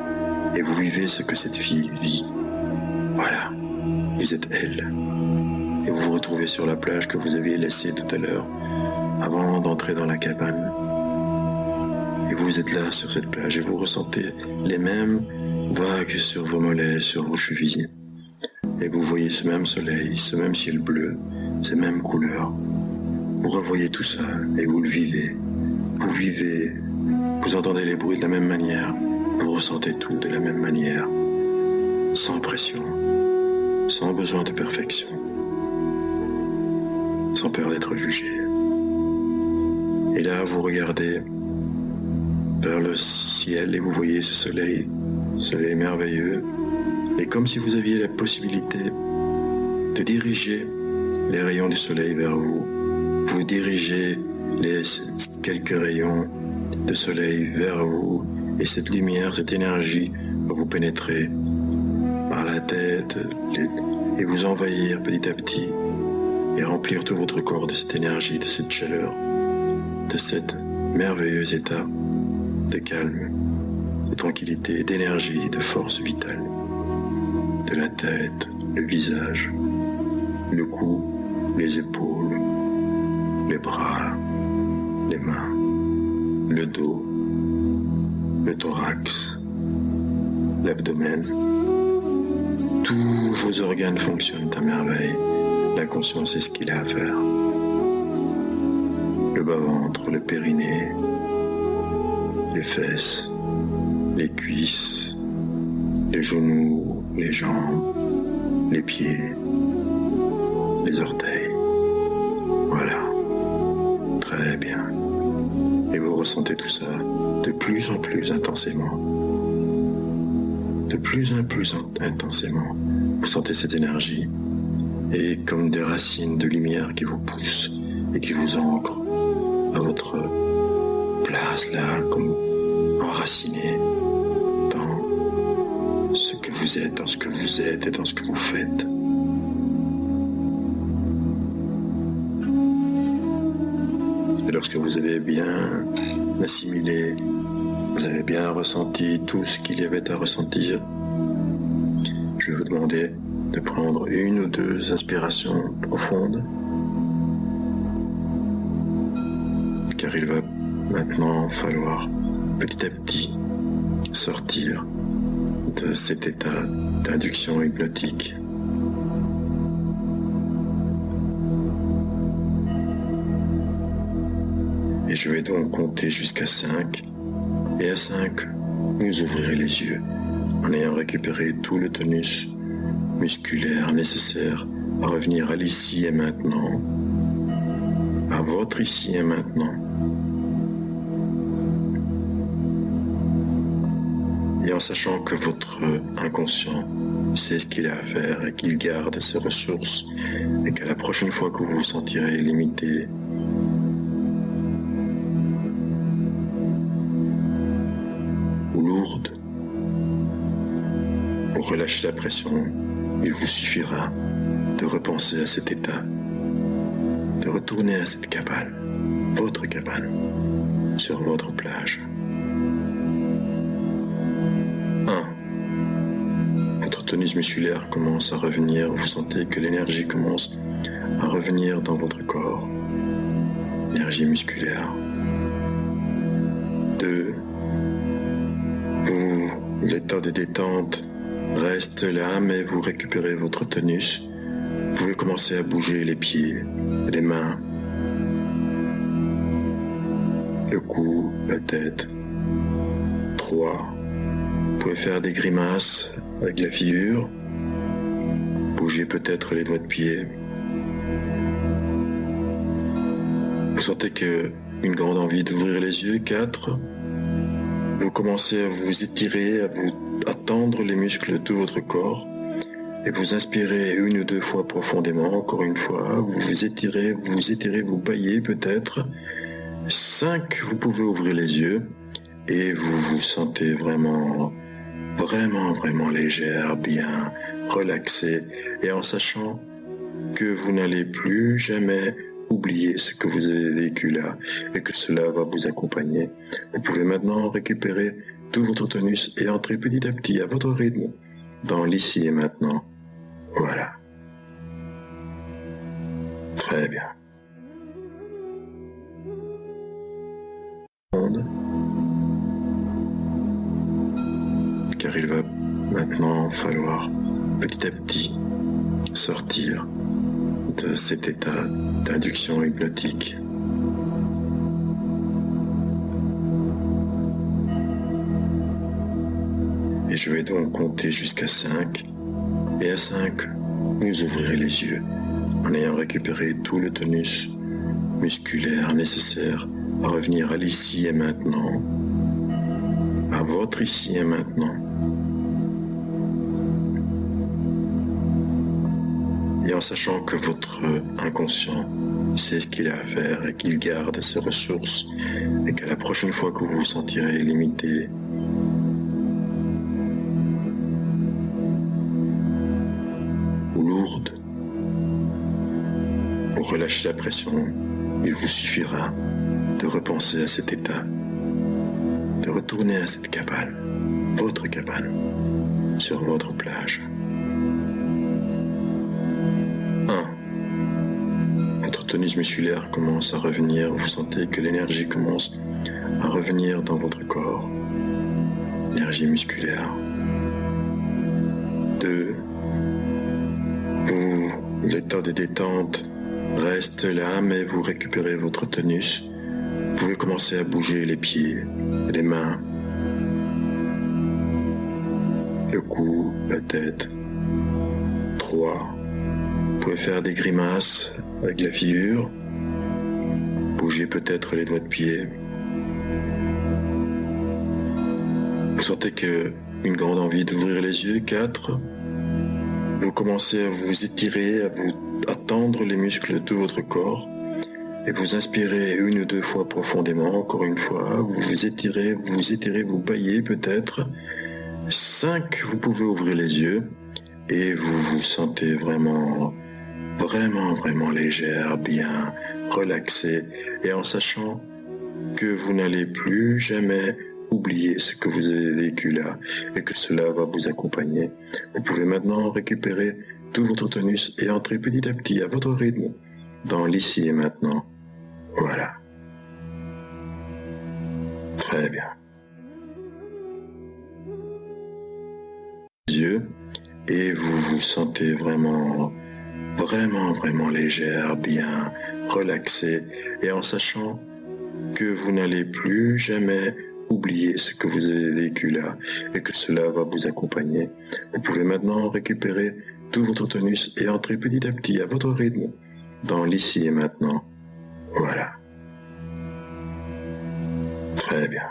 et vous vivez ce que cette fille vit. Voilà, vous êtes elle. Et vous vous retrouvez sur la plage que vous aviez laissée tout à l'heure avant d'entrer dans la cabane. Et vous êtes là sur cette plage et vous ressentez les mêmes vagues sur vos mollets, sur vos chevilles. Et vous voyez ce même soleil, ce même ciel bleu, ces mêmes couleurs. Vous revoyez tout ça et vous le vivez. Vous vivez, vous entendez les bruits de la même manière, vous ressentez tout de la même manière, sans pression, sans besoin de perfection, sans peur d'être jugé. Et là, vous regardez vers le ciel et vous voyez ce soleil merveilleux. Et comme si vous aviez la possibilité de diriger les rayons du soleil vers vous, vous dirigez les quelques rayons de soleil vers vous, et cette lumière, cette énergie va vous pénétrer par la tête et vous envahir petit à petit et remplir tout votre corps de cette énergie, de cette chaleur, de cet merveilleux état de calme, de tranquillité, d'énergie, de force vitale, de la tête, le visage, le cou, les épaules, les bras, les mains, le dos, le thorax, l'abdomen. Tous vos organes fonctionnent à merveille. La conscience est ce qu'il a à faire. Le bas-ventre, le périnée, les fesses, les cuisses, les genoux, les jambes, les pieds, les orteils. Voilà. Très bien. Et vous ressentez tout ça de plus en plus intensément. De plus en plus intensément. Vous sentez cette énergie et comme des racines de lumière qui vous poussent et qui vous ancrent à votre place là, comme enraciné dans ce que vous êtes, dans ce que vous êtes et dans ce que vous faites. Et lorsque vous avez bien assimilé, vous avez bien ressenti tout ce qu'il y avait à ressentir, je vais vous demander de prendre une ou deux inspirations profondes, car il va maintenant falloir petit à petit sortir de cet état d'induction hypnotique. Et je vais donc compter jusqu'à 5, et à 5, vous ouvrirez les yeux en ayant récupéré tout le tonus musculaire nécessaire à revenir à l'ici et maintenant, à votre ici et maintenant. Et en sachant que votre inconscient sait ce qu'il a à faire et qu'il garde ses ressources et qu'à la prochaine fois que vous vous sentirez limité, ou lourde, pour relâcher la pression, il vous suffira de repenser à cet état, de retourner à cette cabane, votre cabane, sur votre plage. 1. Votre tonus musculaire commence à revenir, vous sentez que l'énergie commence à revenir dans votre corps, énergie musculaire. 2. L'état de détente reste là, mais vous récupérez votre tonus. Vous pouvez commencer à bouger les pieds, les mains, le cou, la tête. 3. Vous pouvez faire des grimaces avec la figure. Bougez peut-être les doigts de pied. Vous sentez une grande envie d'ouvrir les yeux. 4. Vous commencez à vous étirer, à tendre les muscles de votre corps et vous inspirez une ou deux fois profondément, encore une fois, vous vous étirez, vous baillez peut-être. 5, vous pouvez ouvrir les yeux et vous vous sentez vraiment légère, bien relaxée et en sachant que vous n'allez plus jamais oublier ce que vous avez vécu là et que cela va vous accompagner. Vous pouvez maintenant récupérer tout votre tonus et entrer petit à petit à votre rythme dans l'ici et maintenant. Voilà. Très bien. Car il va maintenant falloir petit à petit sortir de cet état d'induction hypnotique. Et je vais donc compter jusqu'à 5, et à 5, vous ouvrirez les yeux en ayant récupéré tout le tonus musculaire nécessaire à revenir à l'ici et maintenant, à votre ici et maintenant. Et en sachant que votre inconscient sait ce qu'il a à faire et qu'il garde ses ressources et qu'à la prochaine fois que vous vous sentirez limité, ou lourde, pour relâcher la pression, il vous suffira de repenser à cet état, de retourner à cette cabane, votre cabane, sur votre plage. 1. Votre tonus musculaire commence à revenir, vous sentez que l'énergie commence à revenir dans votre corps, énergie musculaire. 2. L'état de détente reste là, mais vous récupérez votre tonus. Vous pouvez commencer à bouger les pieds, les mains, le cou, la tête. 3. Vous pouvez faire des grimaces avec la figure. Bougez peut-être les doigts de pied. Vous sentez une grande envie d'ouvrir les yeux. 4. Vous commencez à vous étirer, à tendre les muscles de votre corps. Et vous inspirez 1 ou 2 fois profondément, encore une fois. Vous vous étirez, vous baillez peut-être. 5, vous pouvez ouvrir les yeux. Et vous vous sentez vraiment légère, bien relaxée. Et en sachant que vous n'allez plus jamais oublier ce que vous avez vécu là et que cela va vous accompagner. Vous pouvez maintenant récupérer tout votre tonus et entrer petit à petit à votre rythme dans l'ici et maintenant. Voilà. Très bien. Yeux et vous vous sentez vraiment légère, bien relaxée et en sachant que vous n'allez plus jamais oublier ce que vous avez vécu là et que cela va vous accompagner. Vous pouvez maintenant récupérer tout votre tonus et entrer petit à petit à votre rythme dans l'ici et maintenant. Voilà. Très bien.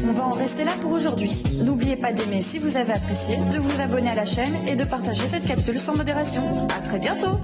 On va en rester là pour aujourd'hui. N'oubliez pas d'aimer si vous avez apprécié, de vous abonner à la chaîne et de partager cette capsule sans modération. À très bientôt!